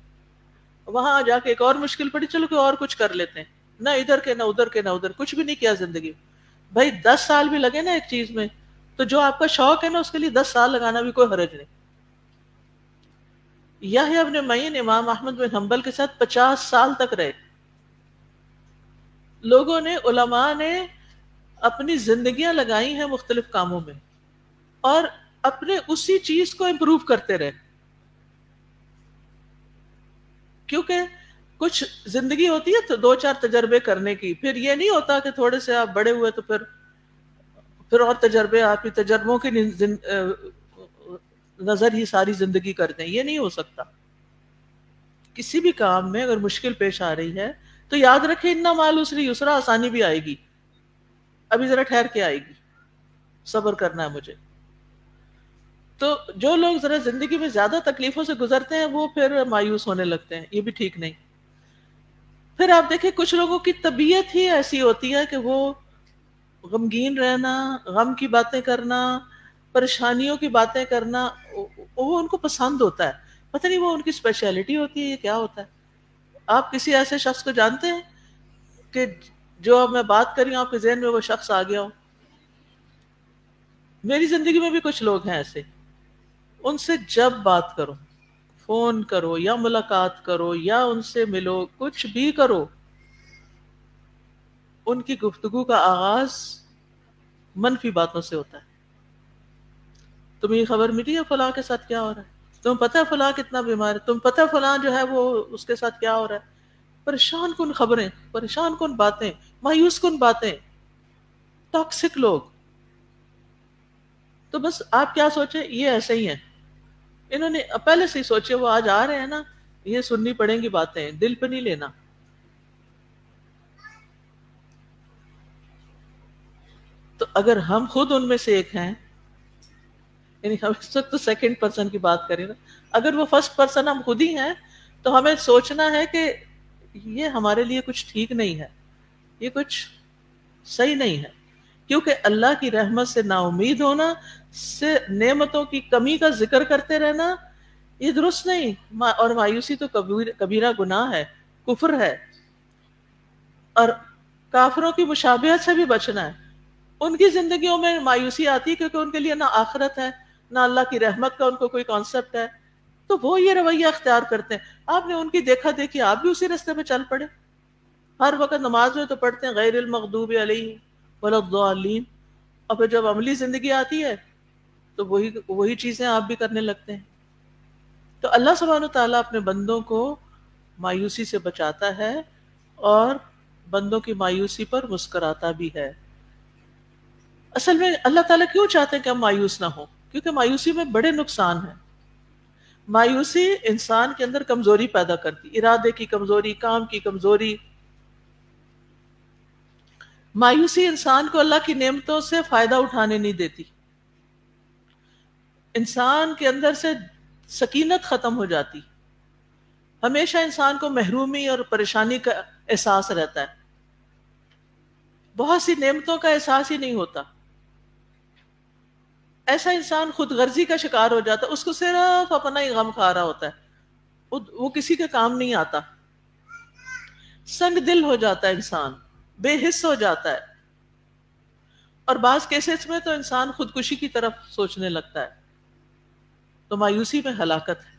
وہاں جا کے ایک اور مشکل پڑی، چلو کوئی اور کچھ کر لیتے ہیں، نہ ادھر کے نہ ادھر کے نہ ادھر، کچھ بھی نہیں کیا زندگی میں۔ بھائی 10 سال بھی لگے نا ایک چیز میں، تو جو آپ کا شوق ہے نا اس کے لیے 10 سال لگانا بھی کوئی حرج نہیں۔ یحییٰ ابن معین امام احمد بن حنبل کے ساتھ 50 سال تک رہے۔ لوگوں نے، علماء نے اپنی زندگیاں لگائی ہیں مختلف کاموں میں، اور اپنے اسی چیز کو امپروو کرتے رہے، کیونکہ کچھ زندگی ہوتی ہے تو 2-4 تجربے کرنے کی، پھر یہ نہیں ہوتا کہ تھوڑے سے آپ بڑے ہوئے تو پھر اور تجربے، آپ کی تجربوں کی نظر ہی ساری زندگی کر دیں، یہ نہیں ہو سکتا۔ کسی بھی کام میں اگر مشکل پیش آ رہی ہے تو یاد رکھیں اِنَّ مَعَ الْعُسْرِ یُسْرًا، آسانی بھی آئے گی، ابھی ذرا ٹھہر کے آئے گی، صبر کرنا ہے مجھے۔ تو جو لوگ ذرا زندگی میں زیادہ تکلیفوں سے گزرتے ہیں وہ پھر مایوس ہونے لگتے ہیں، یہ بھی ٹھیک نہیں۔ پھر آپ دیکھیں کچھ لوگوں کی طبیعت ہی ایسی ہوتی ہے کہ وہ غمگین رہنا، غم کی باتیں کرنا، پریشانیوں کی باتیں کرنا، وہ ان کو پسند ہوتا ہے، پتہ نہیں وہ ان کی اسپیشلٹی ہوتی ہے، یہ کیا ہوتا ہے۔ آپ کسی ایسے شخص کو جانتے ہیں کہ جو اب میں بات کر رہی ہوں آپ کے ذہن میں وہ شخص آ گیا ہو؟ میری زندگی میں بھی کچھ لوگ ہیں ایسے، ان سے جب بات کرو، فون کرو یا ملاقات کرو یا ان سے ملو، کچھ بھی کرو، ان کی گفتگو کا آغاز منفی باتوں سے ہوتا ہے۔ تمہیں یہ خبر ملی ہے فلاں کے ساتھ کیا ہو رہا ہے؟ تمہیں پتہ ہے فلاں کتنا بیمار ہے؟ تم پتہ ہے فلاں جو ہے وہ اس کے ساتھ کیا ہو رہا ہے؟ پریشان کن خبریں، پریشان کن باتیں، مایوس کن باتیں، ٹاکسک لوگ۔ تو بس آپ کیا سوچیں، یہ ایسے ہی ہیں، انہوں نے پہلے سے ہی سوچے وہ آج آ رہے ہیں نا، یہ سننی پڑیں گی باتیں، دل پہ نہیں لینا۔ تو اگر ہم خود ان میں سے ایک ہیں، یعنی ہم اس وقت تو سیکنڈ پرسن کی بات کریں نا، اگر وہ فرسٹ پرسن ہم خود ہی ہیں تو ہمیں سوچنا ہے کہ یہ ہمارے لیے کچھ ٹھیک نہیں ہے، یہ کچھ صحیح نہیں ہے، کیونکہ اللہ کی رحمت سے نا امید ہونا، سے نعمتوں کی کمی کا ذکر کرتے رہنا، یہ درست نہیں۔ اور مایوسی تو کبیرہ گناہ ہے، کفر ہے، اور کافروں کی مشابہت سے بھی بچنا ہے۔ ان کی زندگیوں میں مایوسی آتی ہے کیونکہ ان کے لیے نہ آخرت ہے، نہ اللہ کی رحمت کا ان کو کوئی کانسیپٹ ہے، تو وہ یہ رویہ اختیار کرتے ہیں۔ آپ نے ان کی دیکھا دیکھی آپ بھی اسی راستے پہ چل پڑے، ہر وقت نماز میں تو پڑھتے ہیں غیر المغضوب علیہم ولا الضالین، اور پھر جب عملی زندگی آتی ہے تو وہی چیزیں آپ بھی کرنے لگتے ہیں۔ تو اللہ سبحانہ وتعالیٰ اپنے بندوں کو مایوسی سے بچاتا ہے اور بندوں کی مایوسی پر مسکراتا بھی ہے۔ اصل میں اللہ تعالیٰ کیوں چاہتے ہیں کہ ہم مایوس نہ ہوں؟ کیونکہ مایوسی میں بڑے نقصان ہیں۔ مایوسی انسان کے اندر کمزوری پیدا کرتی، ارادے کی کمزوری، کام کی کمزوری۔ مایوسی انسان کو اللہ کی نعمتوں سے فائدہ اٹھانے نہیں دیتی، انسان کے اندر سے سکینت ختم ہو جاتی، ہمیشہ انسان کو محرومی اور پریشانی کا احساس رہتا ہے، بہت سی نعمتوں کا احساس ہی نہیں ہوتا۔ ایسا انسان خود غرضی کا شکار ہو جاتا ہے، اس کو صرف اپنا ہی غم کھا رہا ہوتا ہے، وہ کسی کے کام نہیں آتا، سنگ دل ہو جاتا ہے انسان، بے حس ہو جاتا ہے، اور بعض کیسز میں تو انسان خودکشی کی طرف سوچنے لگتا ہے۔ تو مایوسی میں ہلاکت ہے۔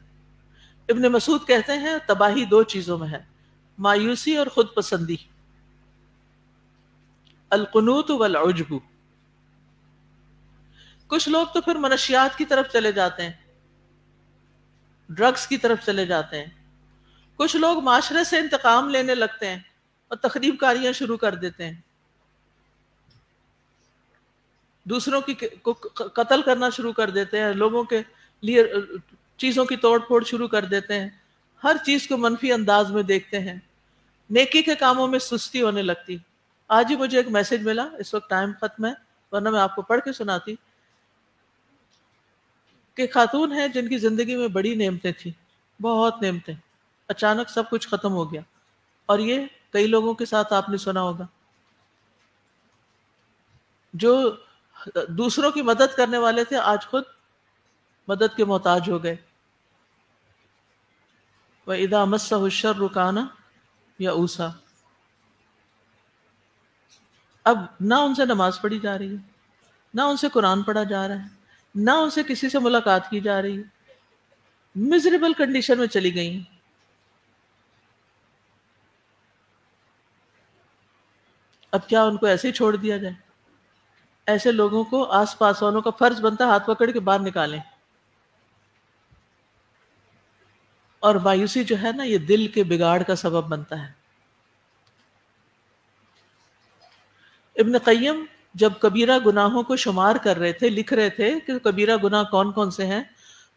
ابن مسعود کہتے ہیں تباہی 2 چیزوں میں ہے، مایوسی اور خود پسندی، القنوط والعجب۔ کچھ لوگ تو پھر منشیات کی طرف چلے جاتے ہیں، ڈرگز کی طرف چلے جاتے ہیں، کچھ لوگ معاشرے سے انتقام لینے لگتے ہیں اور تخریب کاریاں شروع کر دیتے ہیں، دوسروں کی کو قتل کرنا شروع کر دیتے ہیں، لوگوں کے لیے چیزوں کی توڑ پھوڑ شروع کر دیتے ہیں، ہر چیز کو منفی انداز میں دیکھتے ہیں، نیکی کے کاموں میں سستی ہونے لگتی۔ آج ہی مجھے ایک میسج ملا، اس وقت ٹائم ختم ہے ورنہ میں آپ کو پڑھ کے سناتی، کہ خاتون ہیں جن کی زندگی میں بڑی نعمتیں تھیں، بہت نعمتیں، اچانک سب کچھ ختم ہو گیا، اور یہ کئی لوگوں کے ساتھ آپ نے سنا ہوگا، جو دوسروں کی مدد کرنے والے تھے آج خود مدد کے محتاج ہو گئے۔ وَإِذَا مَسَّهُ الشَّرُّ كَانَ يَئُوسًا. اب نہ ان سے نماز پڑھی جا رہی ہے، نہ ان سے قرآن پڑھا جا رہا ہے، نہ ان سے کسی سے ملاقات کی جا رہی ہے، مزریبل کنڈیشن میں چلی گئی ہیں. اب کیا ان کو ایسے ہی چھوڑ دیا جائے؟ ایسے لوگوں کو آس پاس والوں کا فرض بنتا ہے ہاتھ پکڑ کے باہر نکالیں. اور مایوسی جو ہے نا یہ دل کے بگاڑ کا سبب بنتا ہے. ابن قیم جب کبیرہ گناہوں کو شمار کر رہے تھے، لکھ رہے تھے کہ کبیرہ گناہ کون کون سے ہیں،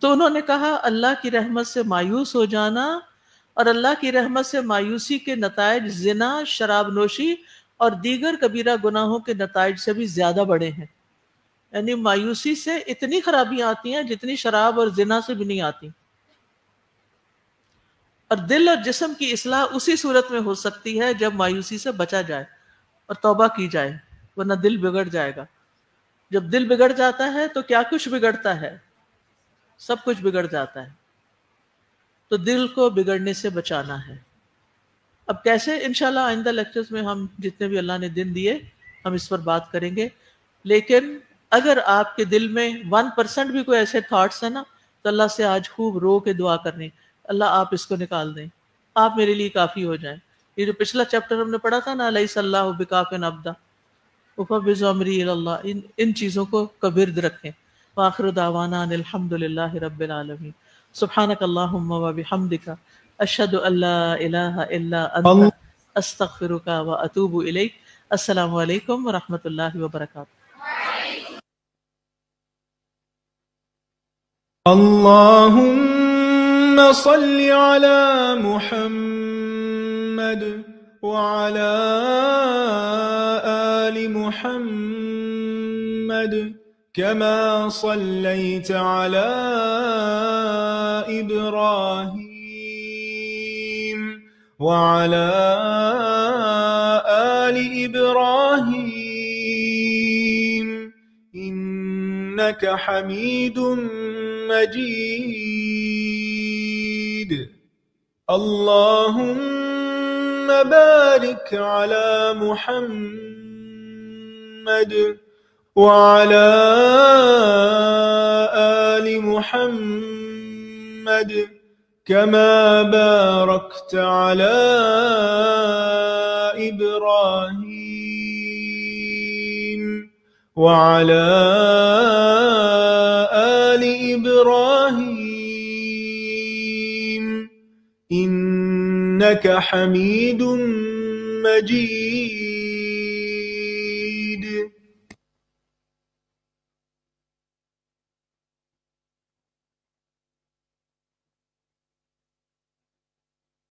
تو انہوں نے کہا اللہ کی رحمت سے مایوس ہو جانا اور اللہ کی رحمت سے مایوسی کے نتائج زنا، شراب نوشی اور دیگر کبیرہ گناہوں کے نتائج سے بھی زیادہ بڑے ہیں. یعنی مایوسی سے اتنی خرابیاں آتی ہیں جتنی شراب اور زنا سے بھی نہیں آتی. اور دل اور جسم کی اصلاح اسی صورت میں ہو سکتی ہے جب مایوسی سے بچا جائے اور توبہ کی جائے، ورنہ دل بگڑ جائے گا. جب دل بگڑ جاتا ہے تو کیا کچھ بگڑتا ہے، سب کچھ بگڑ جاتا ہے. تو دل کو بگڑنے سے بچانا ہے. اب کیسے؟ انشاءاللہ آئندہ لیکچرز میں ہم جتنے بھی اللہ نے دن دیے ہم اس پر بات کریں گے. لیکن اگر آپ کے دل میں 1% بھی کوئی ایسے تھاٹس ہیں نا تو اللہ سے آج خوب رو کے دعا کرنی، اللہ آپ اس کو نکال دیں، آپ میرے لیے کافی ہو جائیں. یہ جو پچھلا چیپٹر ہم نے پڑھا تھا نا الیس اللہ بکاف عبدا وفوض امری الی اللہ، ان چیزوں کو کبرد رکھیں. وآخر دعوانا ان الحمد للہ رب العالمین. سبحانک اللہم وبحمدک اشہد ان لا الہ الا انت استغفرک واتوب الیک. السلام علیکم ورحمۃ اللہ وبرکاتہ. اللهم صل على محمد وعلى آل محمد كما صليت على إبراهيم وعلى آل إبراهيم إنك حميد مجيد. اللهم بارك على محمد وعلى آل محمد كما باركت على إبراهيم وعلى آل إبراهيم إنك حميد مجيد.